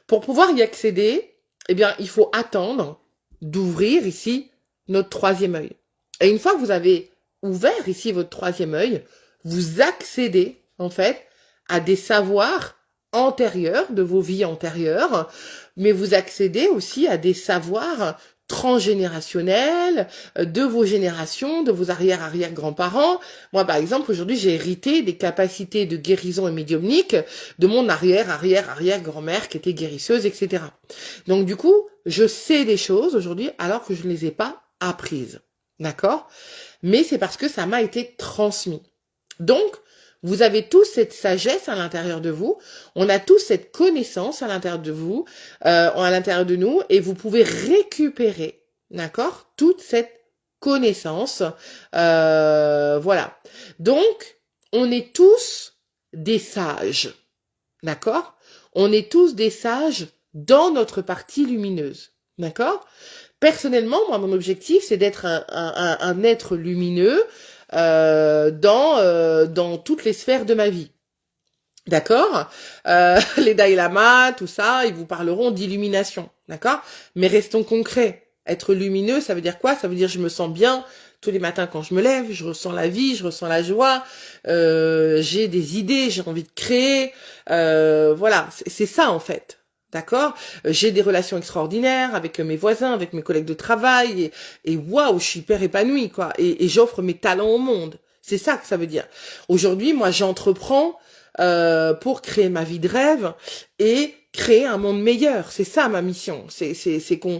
Pour pouvoir y accéder, eh bien, il faut attendre d'ouvrir ici notre troisième œil. Et une fois que vous avez ouvert ici votre troisième œil, vous accédez, en fait, à des savoirs antérieurs de vos vies antérieures, mais vous accédez aussi à des savoirs transgénérationnels de vos générations, de vos arrière-arrière-grands-parents. Moi, par exemple, aujourd'hui, j'ai hérité des capacités de guérison et médiumnique de mon arrière-arrière-arrière-grand-mère qui était guérisseuse, etc. Donc, du coup, je sais des choses aujourd'hui alors que je ne les ai pas apprises. D'accord? Mais c'est parce que ça m'a été transmis. Donc, vous avez tous cette sagesse à l'intérieur de vous, on a tous cette connaissance à l'intérieur de vous, à l'intérieur de nous, et vous pouvez récupérer, d'accord, toute cette connaissance. Voilà. Donc, on est tous des sages, d'accord? On est tous des sages dans notre partie lumineuse, d'accord? Personnellement, moi, mon objectif, c'est d'être un être lumineux dans toutes les sphères de ma vie. D'accord? Les Dalai Lama, tout ça, ils vous parleront d'illumination. D'accord? Mais restons concrets. Être lumineux, ça veut dire quoi? Ça veut dire je me sens bien tous les matins quand je me lève, je ressens la vie, je ressens la joie, j'ai des idées, j'ai envie de créer. Voilà, c'est ça en fait. D'accord? J'ai des relations extraordinaires avec mes voisins, avec mes collègues de travail, et waouh, je suis hyper épanouie, quoi. Et j'offre mes talents au monde. C'est ça que ça veut dire. Aujourd'hui, moi, j'entreprends pour créer ma vie de rêve et créer un monde meilleur. C'est ça ma mission. C'est qu'il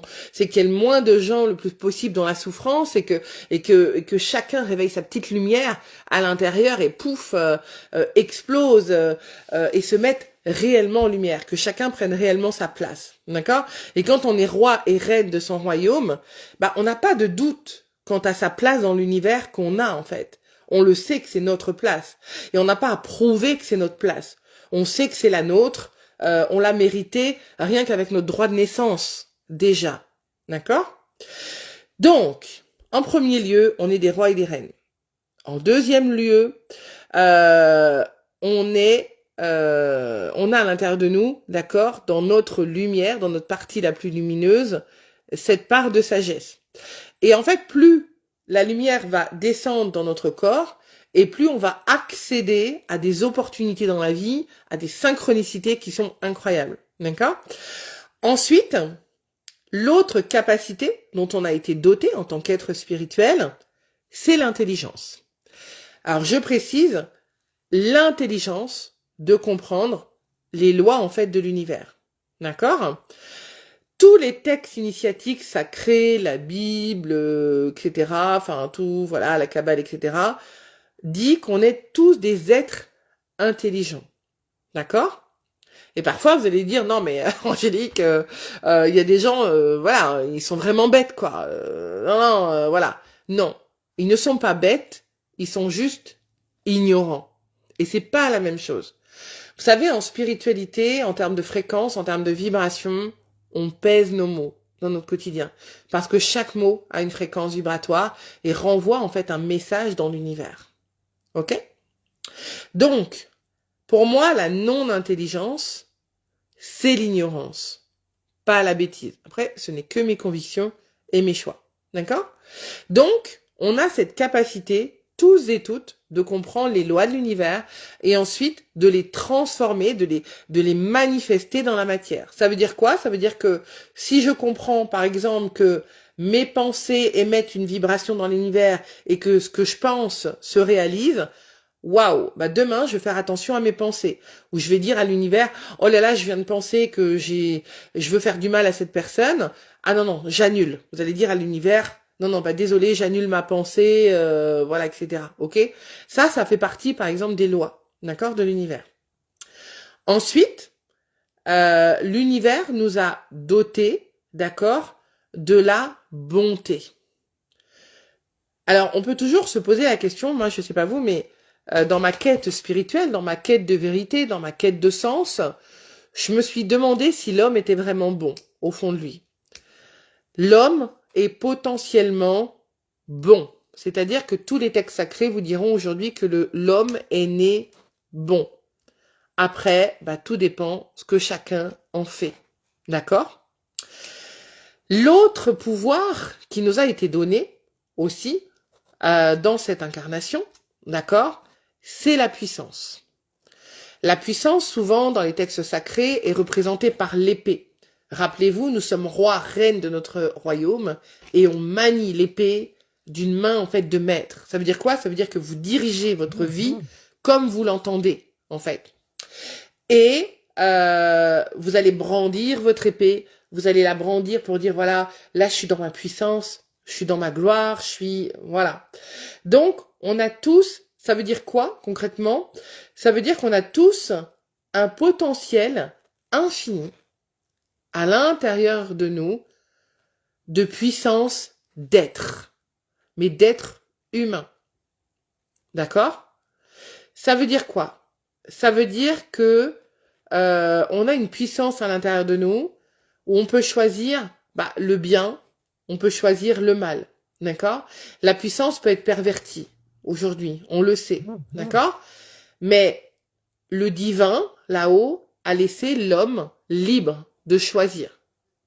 y ait le moins de gens le plus possible dans la souffrance et que chacun réveille sa petite lumière à l'intérieur et pouf explose et se mette réellement en lumière, que chacun prenne réellement sa place. D'accord? Et quand on est roi et reine de son royaume, bah on n'a pas de doute quant à sa place dans l'univers qu'on a en fait. On le sait que c'est notre place. Et on n'a pas à prouver que c'est notre place. On sait que c'est la nôtre. On l'a mérité rien qu'avec notre droit de naissance. Déjà. D'accord? Donc, en premier lieu, on est des rois et des reines. En deuxième lieu, on a à l'intérieur de nous, d'accord, dans notre lumière, dans notre partie la plus lumineuse, cette part de sagesse. Et en fait, plus la lumière va descendre dans notre corps, et plus on va accéder à des opportunités dans la vie, à des synchronicités qui sont incroyables. D'accord? Ensuite, l'autre capacité dont on a été doté en tant qu'être spirituel, c'est l'intelligence. Alors, je précise, l'intelligence de comprendre les lois, en fait, de l'univers. D'accord? Tous les textes initiatiques sacrés, la Bible, etc., enfin tout, voilà, la Kabbale, etc., dit qu'on est tous des êtres intelligents. D'accord ? Et parfois, vous allez dire, non, mais Angélique, il y a des gens, voilà, ils sont vraiment bêtes, quoi. Non, voilà. Non, ils ne sont pas bêtes, ils sont juste ignorants. Et c'est pas la même chose. Vous savez, en spiritualité, en termes de fréquence, en termes de vibration, on pèse nos mots dans notre quotidien. Parce que chaque mot a une fréquence vibratoire et renvoie en fait un message dans l'univers. Ok ? Donc, pour moi, la non-intelligence, c'est l'ignorance, pas la bêtise. Après, ce n'est que mes convictions et mes choix. D'accord ? Donc, on a cette capacité, tous et toutes, de comprendre les lois de l'univers et ensuite de les transformer, de les manifester dans la matière. Ça veut dire quoi ? Ça veut dire que si je comprends, par exemple, que mes pensées émettent une vibration dans l'univers et que ce que je pense se réalise, waouh, bah demain, je vais faire attention à mes pensées. Ou je vais dire à l'univers, oh là là, je viens de penser que je veux faire du mal à cette personne. Ah non, non, j'annule. Vous allez dire à l'univers, non, non, bah désolé, j'annule ma pensée, voilà, etc. Ok ? Ça fait partie, par exemple, des lois, d'accord, de l'univers. Ensuite, l'univers nous a dotés, d'accord, de la bonté. Alors, on peut toujours se poser la question, moi, je sais pas vous, mais dans ma quête spirituelle, dans ma quête de vérité, dans ma quête de sens, je me suis demandé si l'homme était vraiment bon, au fond de lui. L'homme est potentiellement bon. C'est-à-dire que tous les textes sacrés vous diront aujourd'hui que l'homme est né bon. Après, bah, tout dépend ce que chacun en fait. D'accord ? L'autre pouvoir qui nous a été donné aussi dans cette incarnation, d'accord, c'est la puissance. La puissance, souvent, dans les textes sacrés, est représentée par l'épée. Rappelez-vous, nous sommes rois, reines de notre royaume, et on manie l'épée d'une main, en fait, de maître. Ça veut dire quoi ? Ça veut dire que vous dirigez votre vie comme vous l'entendez, en fait. Et vous allez brandir votre épée, vous allez la brandir pour dire, voilà, là, je suis dans ma puissance, je suis dans ma gloire, je suis... Voilà. Donc, on a tous... Ça veut dire quoi, concrètement ? Ça veut dire qu'on a tous un potentiel infini à l'intérieur de nous de puissance d'être, mais d'être humain. D'accord ? Ça veut dire quoi ? Ça veut dire que on a une puissance à l'intérieur de nous où on peut choisir le bien, on peut choisir le mal. D'accord ? La puissance peut être pervertie aujourd'hui, on le sait. D'accord ? Mais le divin, là-haut, a laissé l'homme libre de choisir.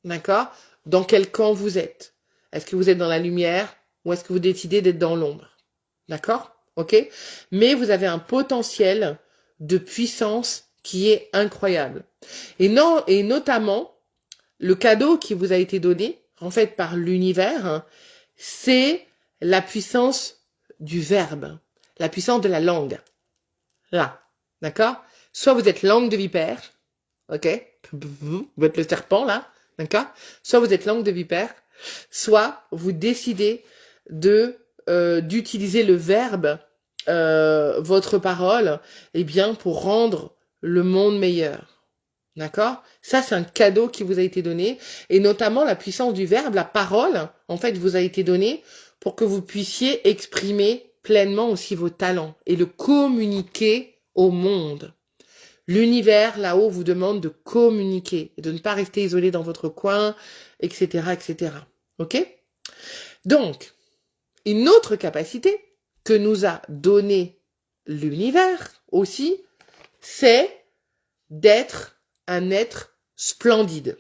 D'accord ? Dans quel camp vous êtes ? Est-ce que vous êtes dans la lumière ou est-ce que vous décidez d'être dans l'ombre ? D'accord ? Ok ? Mais vous avez un potentiel de puissance qui est incroyable. Et notamment, le cadeau qui vous a été donné, en fait, par l'univers, hein, c'est la puissance du verbe, la puissance de la langue. Là, d'accord ? Soit vous êtes langue de vipère, ok ? Vous êtes le serpent, là, d'accord ? Soit vous êtes langue de vipère, soit vous décidez d'utiliser le verbe, votre parole, eh bien, pour rendre le monde meilleur. D'accord ? Ça, c'est un cadeau qui vous a été donné. Et notamment, la puissance du verbe, la parole, en fait, vous a été donnée pour que vous puissiez exprimer pleinement aussi vos talents et le communiquer au monde. L'univers, là-haut, vous demande de communiquer et de ne pas rester isolé dans votre coin, etc., etc. Ok ? Donc, une autre capacité que nous a donné l'univers aussi, c'est d'être un être splendide,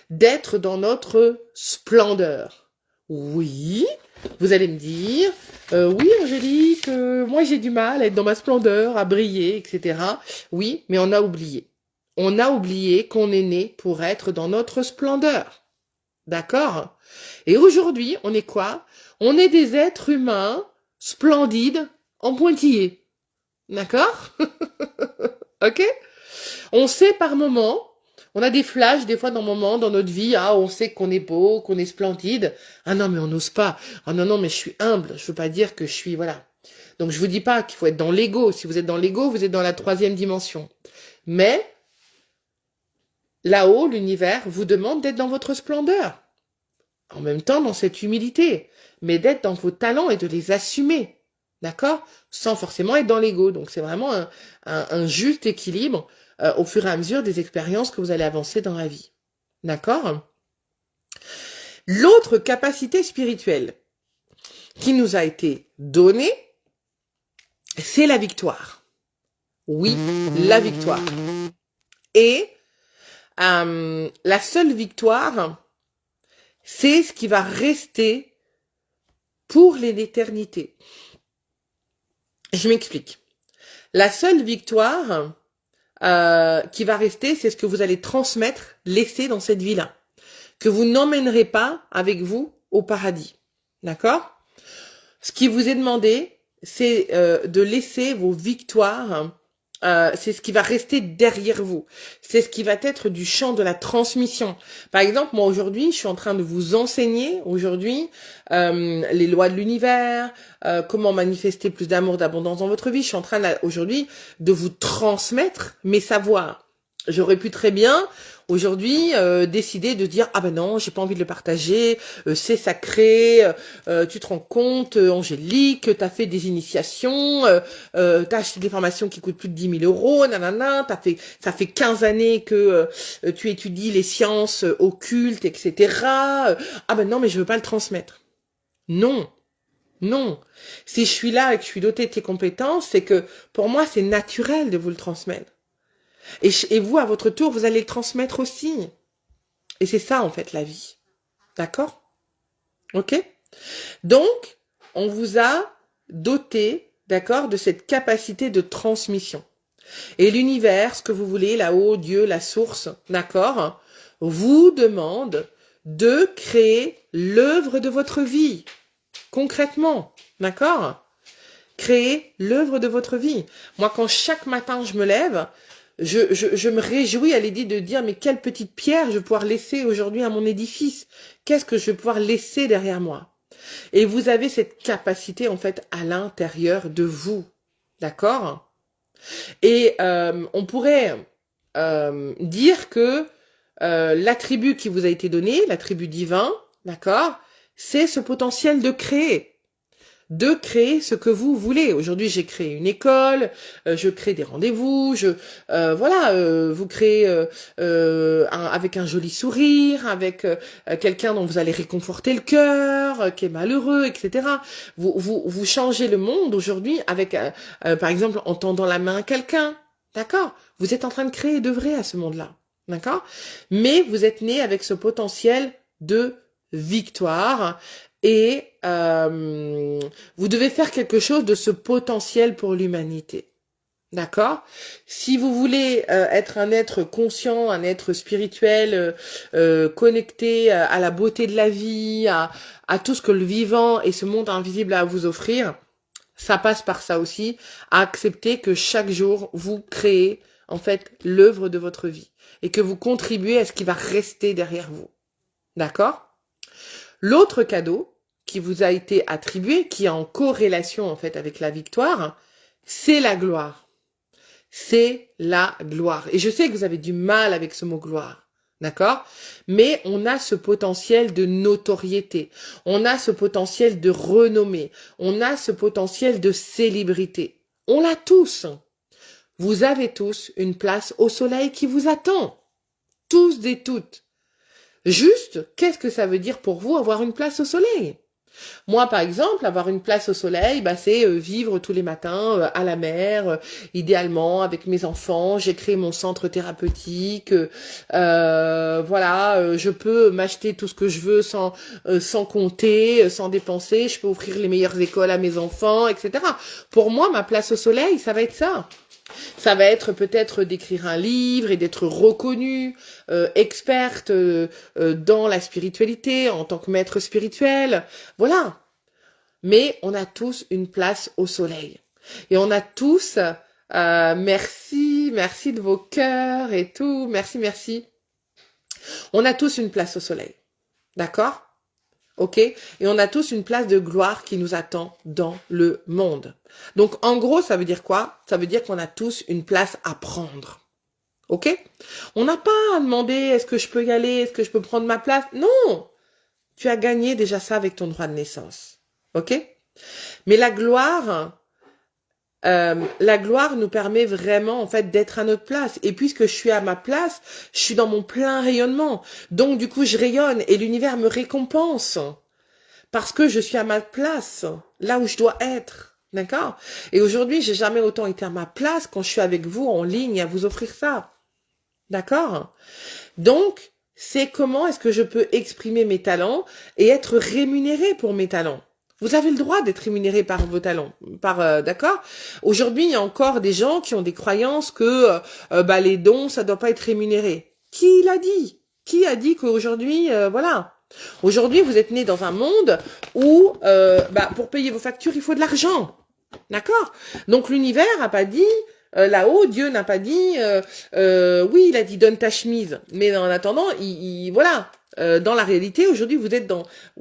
d'être dans notre splendeur. Oui, vous allez me dire, oui Angélique, moi j'ai du mal à être dans ma splendeur, à briller, etc. Oui, mais on a oublié. On a oublié qu'on est né pour être dans notre splendeur. D'accord ? Et aujourd'hui, on est quoi ? On est des êtres humains splendides en pointillés. D'accord ? Ok ? On sait par moments, on a des flashs des fois dans moments dans notre vie, on sait qu'on est beau, qu'on est splendide. Ah non, mais on n'ose pas. Ah non, non, mais je suis humble. Je veux pas dire que je suis, voilà. Donc, je vous dis pas qu'il faut être dans l'ego. Si vous êtes dans l'ego, vous êtes dans la 3e dimension. Mais, là-haut, l'univers vous demande d'être dans votre splendeur. En même temps, dans cette humilité. Mais d'être dans vos talents et de les assumer. D'accord? Sans forcément être dans l'ego. Donc, c'est vraiment un juste équilibre au fur et à mesure des expériences que vous allez avancer dans la vie. D'accord? L'autre capacité spirituelle qui nous a été donnée, c'est la victoire. Oui, la victoire. Et la seule victoire, c'est ce qui va rester pour l'éternité. Je m'explique. La seule victoire qui va rester, c'est ce que vous allez transmettre, laisser dans cette vie-là, que vous n'emmènerez pas avec vous au paradis. D'accord? Ce qui vous est demandé, c'est de laisser vos victoires, c'est ce qui va rester derrière vous. C'est ce qui va être du champ de la transmission. Par exemple, moi aujourd'hui, je suis en train de vous enseigner aujourd'hui les lois de l'univers, comment manifester plus d'amour, d'abondance dans votre vie. Je suis en train aujourd'hui de vous transmettre mes savoirs. J'aurais pu très bien aujourd'hui décider de dire ah ben non, j'ai pas envie de le partager, c'est sacré, tu te rends compte Angélique, t'as fait des initiations, t'as acheté des formations qui coûtent plus de 10 000 euros, nanana, ça fait 15 années que tu étudies les sciences occultes, etc. Ah ben non, mais je veux pas le transmettre. Non. Non. Si je suis là et que je suis dotée de tes compétences, c'est que pour moi c'est naturel de vous le transmettre. Et vous, à votre tour, vous allez le transmettre aussi. Et c'est ça, en fait, la vie. D'accord? Ok? Donc, on vous a doté, d'accord, de cette capacité de transmission. Et l'univers, ce que vous voulez, là-haut, Dieu, la source, d'accord, vous demande de créer l'œuvre de votre vie. Concrètement, d'accord? Créer l'œuvre de votre vie. Moi, quand chaque matin je me lève, je me réjouis à l'idée de dire mais quelle petite pierre je vais pouvoir laisser aujourd'hui à mon édifice. Qu'est-ce que je vais pouvoir laisser derrière moi? Et vous avez cette capacité en fait à l'intérieur de vous. D'accord? Et on pourrait dire que l'attribut qui vous a été donné, l'attribut divin, d'accord, c'est ce potentiel de créer ce que vous voulez. Aujourd'hui, j'ai créé une école, je crée des rendez-vous, vous créez avec un joli sourire, avec quelqu'un dont vous allez réconforter le cœur, qui est malheureux, etc. Vous changez le monde aujourd'hui avec, par exemple, en tendant la main à quelqu'un. D'accord? Vous êtes en train de créer et d'œuvrer à ce monde-là. D'accord? Mais vous êtes né avec ce potentiel de victoire et vous devez faire quelque chose de ce potentiel pour l'humanité. D'accord? Si vous voulez être un être conscient, un être spirituel, connecté à la beauté de la vie, à tout ce que le vivant et ce monde invisible a à vous offrir, ça passe par ça aussi, à accepter que chaque jour, vous créez en fait l'œuvre de votre vie et que vous contribuez à ce qui va rester derrière vous. D'accord? L'autre cadeau qui vous a été attribué, qui est en corrélation en fait avec la victoire, c'est la gloire. C'est la gloire. Et je sais que vous avez du mal avec ce mot gloire. D'accord? Mais on a ce potentiel de notoriété. On a ce potentiel de renommée. On a ce potentiel de célébrité. On l'a tous. Vous avez tous une place au soleil qui vous attend. Tous et toutes. Juste, qu'est-ce que ça veut dire pour vous avoir une place au soleil? Moi, par exemple, avoir une place au soleil, c'est vivre tous les matins à la mer, idéalement avec mes enfants. J'ai créé mon centre thérapeutique. Je peux m'acheter tout ce que je veux sans compter, sans dépenser. Je peux offrir les meilleures écoles à mes enfants, etc. Pour moi, ma place au soleil, ça va être ça. Ça va être peut-être d'écrire un livre et d'être reconnue, experte dans la spiritualité, en tant que maître spirituel. Voilà. Mais on a tous une place au soleil. Et on a tous, merci de vos cœurs et tout, merci. On a tous une place au soleil. D'accord? Ok? Et on a tous une place de gloire qui nous attend dans le monde. Donc, en gros, ça veut dire quoi? Ça veut dire qu'on a tous une place à prendre. Ok? On n'a pas à demander est-ce que je peux y aller, est-ce que je peux prendre ma place? Non! Tu as gagné déjà ça avec ton droit de naissance. Ok? Mais la gloire nous permet vraiment en fait d'être à notre place. Et puisque je suis à ma place, je suis dans mon plein rayonnement. Donc du coup, je rayonne et l'univers me récompense parce que je suis à ma place, là où je dois être. D'accord? Et aujourd'hui, j'ai jamais autant été à ma place quand je suis avec vous en ligne à vous offrir ça. D'accord? Donc, c'est comment est-ce que je peux exprimer mes talents et être rémunéré pour mes talents. Vous avez le droit d'être rémunéré par vos talents, d'accord. Aujourd'hui, il y a encore des gens qui ont des croyances que les dons, ça doit pas être rémunéré. Qui l'a dit? Qui a dit qu'aujourd'hui, voilà. Aujourd'hui, vous êtes né dans un monde où, pour payer vos factures, il faut de l'argent. D'accord? Donc l'univers a pas dit là-haut, Dieu n'a pas dit oui, il a dit donne ta chemise. Mais en attendant, voilà. Dans la réalité, aujourd'hui,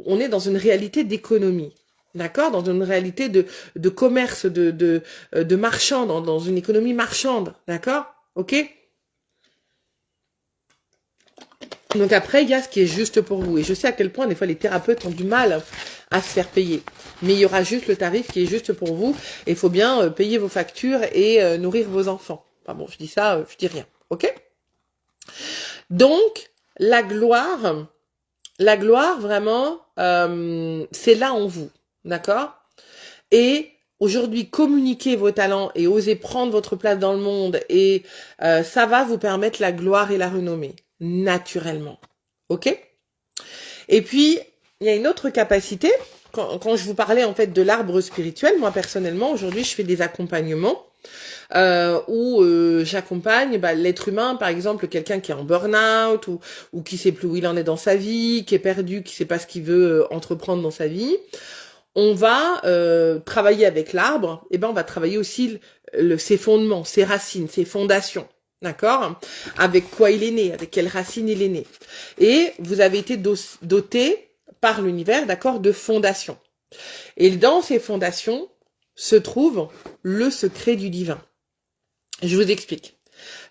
on est dans une réalité d'économie. D'accord? Dans une réalité de commerce, de marchand, dans une économie marchande. D'accord? Ok? Donc après, il y a ce qui est juste pour vous. Et je sais à quel point, des fois, les thérapeutes ont du mal à se faire payer. Mais il y aura juste le tarif qui est juste pour vous. Et il faut bien payer vos factures et nourrir vos enfants. Enfin bon, je dis ça, je dis rien. Ok? Donc, la gloire, vraiment, c'est là en vous. D'accord? Et aujourd'hui, communiquez vos talents et osez prendre votre place dans le monde. Et ça va vous permettre la gloire et la renommée. Naturellement. Ok? Et puis, il y a une autre capacité. Quand je vous parlais en fait de l'arbre spirituel, moi personnellement, aujourd'hui, je fais des accompagnements où j'accompagne l'être humain, par exemple, quelqu'un qui est en burn-out ou qui sait plus où il en est dans sa vie, qui est perdu, qui sait pas ce qu'il veut entreprendre dans sa vie. On va travailler avec l'arbre, et on va travailler aussi ses fondements, ses racines, ses fondations. D'accord? Avec quoi il est né, avec quelle racine il est né. Et vous avez été doté par l'univers, d'accord, de fondations. Et dans ces fondations se trouve le secret du divin. Je vous explique.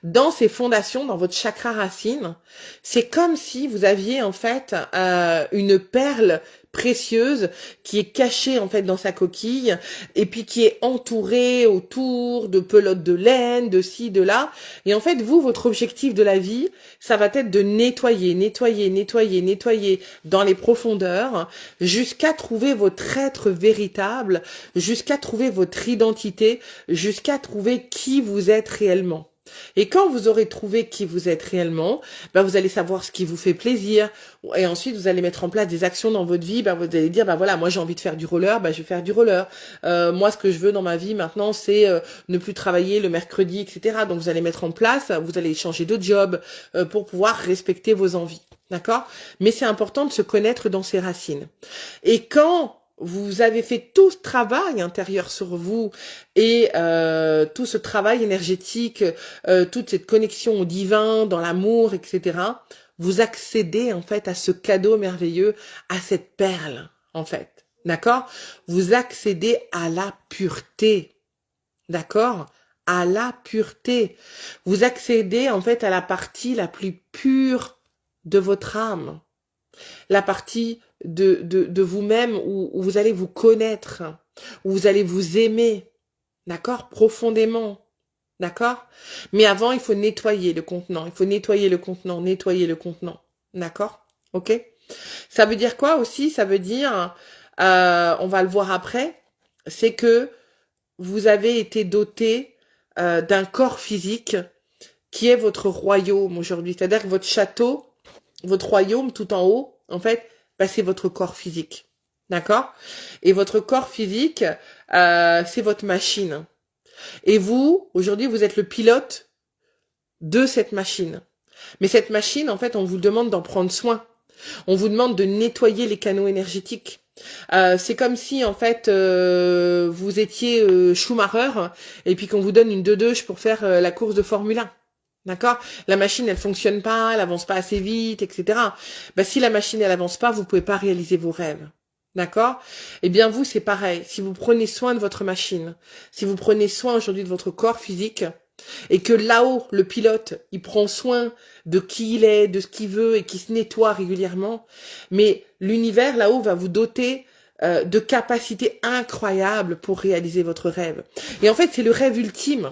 Dans ces fondations, dans votre chakra racine, c'est comme si vous aviez en fait une perle précieuse qui est cachée en fait dans sa coquille et puis qui est entourée autour de pelotes de laine, de ci, de là. Et en fait, vous, votre objectif de la vie, ça va être de nettoyer dans les profondeurs jusqu'à trouver votre être véritable, jusqu'à trouver votre identité, jusqu'à trouver qui vous êtes réellement. Et quand vous aurez trouvé qui vous êtes réellement, vous allez savoir ce qui vous fait plaisir. Et ensuite, vous allez mettre en place des actions dans votre vie. Vous allez dire, voilà, moi j'ai envie de faire du roller, je vais faire du roller. Moi, ce que je veux dans ma vie maintenant, c'est ne plus travailler le mercredi, etc. Donc, vous allez mettre en place, vous allez changer de job pour pouvoir respecter vos envies. D'accord? Mais c'est important de se connaître dans ses racines. Et quand vous avez fait tout ce travail intérieur sur vous et tout ce travail énergétique, toute cette connexion au divin, dans l'amour, etc. Vous accédez en fait à ce cadeau merveilleux, à cette perle, en fait. D'accord? Vous accédez à la pureté. D'accord? À la pureté. Vous accédez en fait à la partie la plus pure de votre âme. La partie de vous-même où vous allez vous connaître, où vous allez vous aimer, d'accord, profondément, d'accord. Mais avant, il faut nettoyer le contenant, nettoyer le contenant, d'accord, ok. Ça veut dire quoi aussi? Ça veut dire, on va le voir après, c'est que vous avez été doté d'un corps physique qui est votre royaume aujourd'hui, c'est-à-dire que votre château, votre royaume tout en haut, en fait, c'est votre corps physique. D'accord? Et votre corps physique, c'est votre machine. Et vous, aujourd'hui, vous êtes le pilote de cette machine. Mais cette machine, en fait, on vous demande d'en prendre soin. On vous demande de nettoyer les canaux énergétiques. C'est comme si, en fait, vous étiez Schumacher et puis qu'on vous donne une 2-2 pour faire la course de Formule 1. D'accord? La machine, elle fonctionne pas, elle avance pas assez vite, etc. Ben, si la machine, elle avance pas, vous pouvez pas réaliser vos rêves. D'accord? Eh bien, vous, c'est pareil. Si vous prenez soin de votre machine, si vous prenez soin aujourd'hui de votre corps physique, et que là-haut, le pilote, il prend soin de qui il est, de ce qu'il veut, et qu'il se nettoie régulièrement, mais l'univers, là-haut, va vous doter de capacités incroyables pour réaliser votre rêve. Et en fait, c'est le rêve ultime.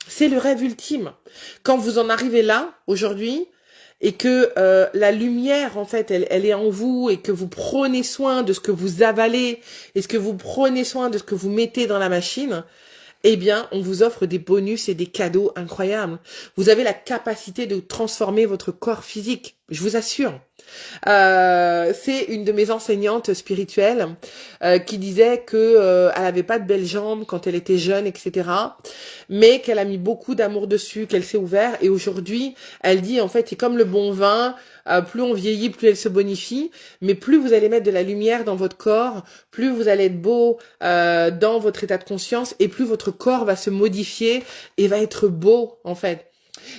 C'est le rêve ultime. Quand vous en arrivez là, aujourd'hui, et que la lumière, en fait, elle est en vous, et que vous prenez soin de ce que vous avalez, et ce que vous prenez soin de ce que vous mettez dans la machine, eh bien, on vous offre des bonus et des cadeaux incroyables. Vous avez la capacité de transformer votre corps physique, je vous assure. C'est une de mes enseignantes spirituelles qui disait que elle avait pas de belles jambes quand elle était jeune, etc. Mais qu'elle a mis beaucoup d'amour dessus, qu'elle s'est ouverte. Et aujourd'hui, elle dit en fait, c'est comme le bon vin. Plus on vieillit, plus elle se bonifie. Mais plus vous allez mettre de la lumière dans votre corps, plus vous allez être beau dans votre état de conscience, et plus votre corps va se modifier et va être beau en fait.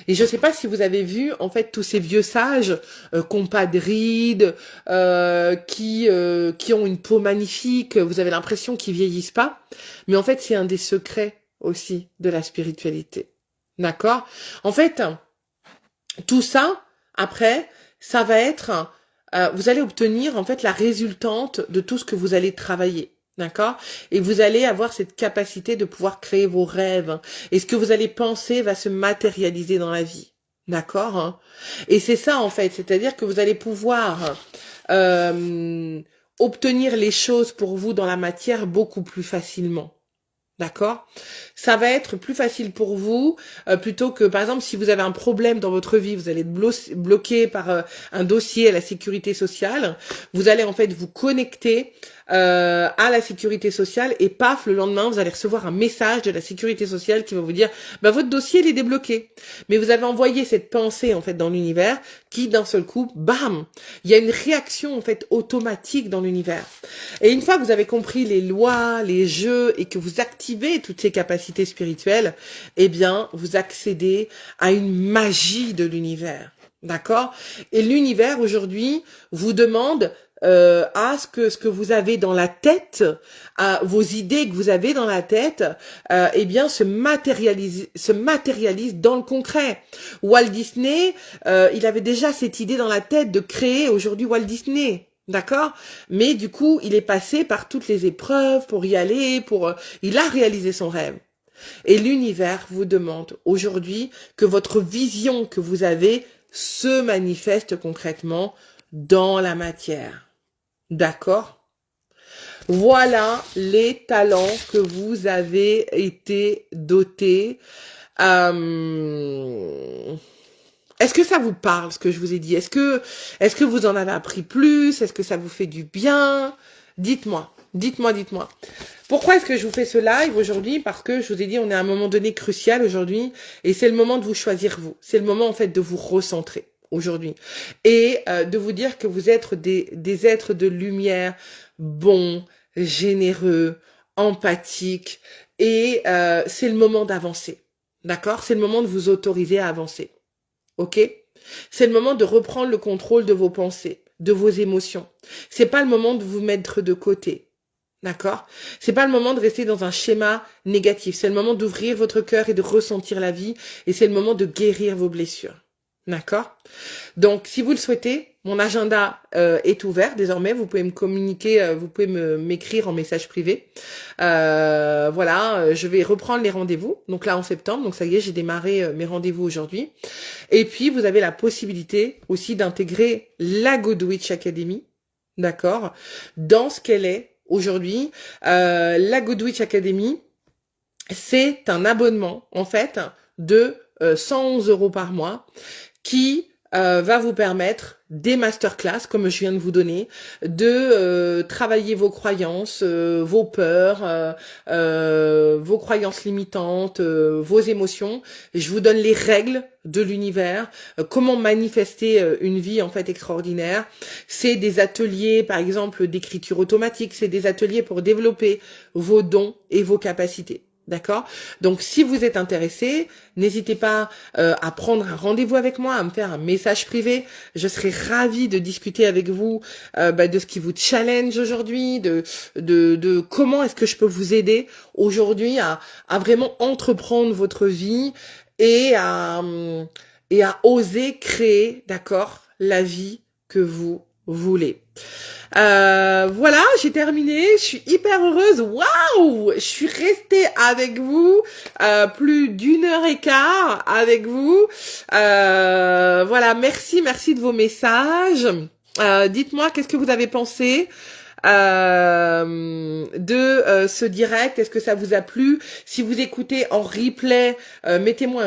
Et je ne sais pas si vous avez vu, en fait, tous ces vieux sages qui n'ont pas de rides, qui ont une peau magnifique, vous avez l'impression qu'ils vieillissent pas. Mais en fait, c'est un des secrets aussi de la spiritualité. D'accord? En fait, tout ça, après, ça va être... vous allez obtenir, en fait, la résultante de tout ce que vous allez travailler. D'accord? Et vous allez avoir cette capacité de pouvoir créer vos rêves. Et ce que vous allez penser va se matérialiser dans la vie. D'accord? Hein. Et c'est ça, en fait. C'est-à-dire que vous allez pouvoir obtenir les choses pour vous dans la matière beaucoup plus facilement. D'accord? Ça va être plus facile pour vous, plutôt que, par exemple, si vous avez un problème dans votre vie, vous allez être bloqué par un dossier à la sécurité sociale, vous allez en fait vous connecter à la sécurité sociale et paf, le lendemain, vous allez recevoir un message de la sécurité sociale qui va vous dire, bah, votre dossier, il est débloqué. Mais vous avez envoyé cette pensée, en fait, dans l'univers qui, d'un seul coup, bam, il y a une réaction, en fait, automatique dans l'univers. Et une fois que vous avez compris les lois, les jeux et que vous activez toutes ces capacités spirituelles, eh bien, vous accédez à une magie de l'univers. D'accord? Et l'univers, aujourd'hui, vous demande à ce que vous avez dans la tête, à vos idées que vous avez dans la tête, eh bien se matérialise dans le concret. Walt Disney, il avait déjà cette idée dans la tête de créer aujourd'hui Walt Disney. D'accord? Mais du coup, il est passé par toutes les épreuves pour y aller, il a réalisé son rêve. Et l'univers vous demande aujourd'hui que votre vision que vous avez se manifeste concrètement dans la matière. D'accord? Voilà les talents que vous avez été dotés. Est-ce que ça vous parle, ce que je vous ai dit? Est-ce que vous en avez appris plus? Est-ce que ça vous fait du bien? Dites-moi. Dites-moi. Pourquoi est-ce que je vous fais ce live aujourd'hui? Parce que je vous ai dit, on est à un moment donné crucial aujourd'hui, et c'est le moment de vous choisir vous. C'est le moment en fait de vous recentrer aujourd'hui et de vous dire que vous êtes des êtres de lumière, bons, généreux, empathiques, et c'est le moment d'avancer. D'accord? C'est le moment de vous autoriser à avancer. Ok? C'est le moment de reprendre le contrôle de vos pensées, de vos émotions. C'est pas le moment de vous mettre de côté. D'accord? C'est pas le moment de rester dans un schéma négatif. C'est le moment d'ouvrir votre cœur et de ressentir la vie. Et c'est le moment de guérir vos blessures. D'accord? Donc, si vous le souhaitez, mon agenda est ouvert désormais. Vous pouvez me communiquer, vous pouvez m'écrire en message privé. Voilà, je vais reprendre les rendez-vous. Donc là, en septembre. Donc ça y est, j'ai démarré mes rendez-vous aujourd'hui. Et puis, vous avez la possibilité aussi d'intégrer la Good Witch Academy. D'accord? Dans ce qu'elle est aujourd'hui. La Good Witch Academy, c'est un abonnement, en fait, de 111 € par mois qui va vous permettre des masterclass, comme je viens de vous donner, de travailler vos croyances, vos peurs, vos croyances limitantes, vos émotions. Je vous donne les règles de l'univers, comment manifester une vie en fait extraordinaire. C'est des ateliers, par exemple, d'écriture automatique, c'est des ateliers pour développer vos dons et vos capacités. D'accord? Donc, si vous êtes intéressé, n'hésitez pas à prendre un rendez-vous avec moi, à me faire un message privé. Je serai ravie de discuter avec vous de ce qui vous challenge aujourd'hui, de comment est-ce que je peux vous aider aujourd'hui à vraiment entreprendre votre vie et et à oser créer, d'accord, la vie que vous voulez. Voilà, j'ai terminé. Je suis hyper heureuse. Waouh, je suis restée avec vous plus d'1 heure et quart avec vous. Voilà, merci de vos messages. Dites-moi qu'est-ce que vous avez pensé de ce direct. Est-ce que ça vous a plu? Si vous écoutez en replay, mettez-moi un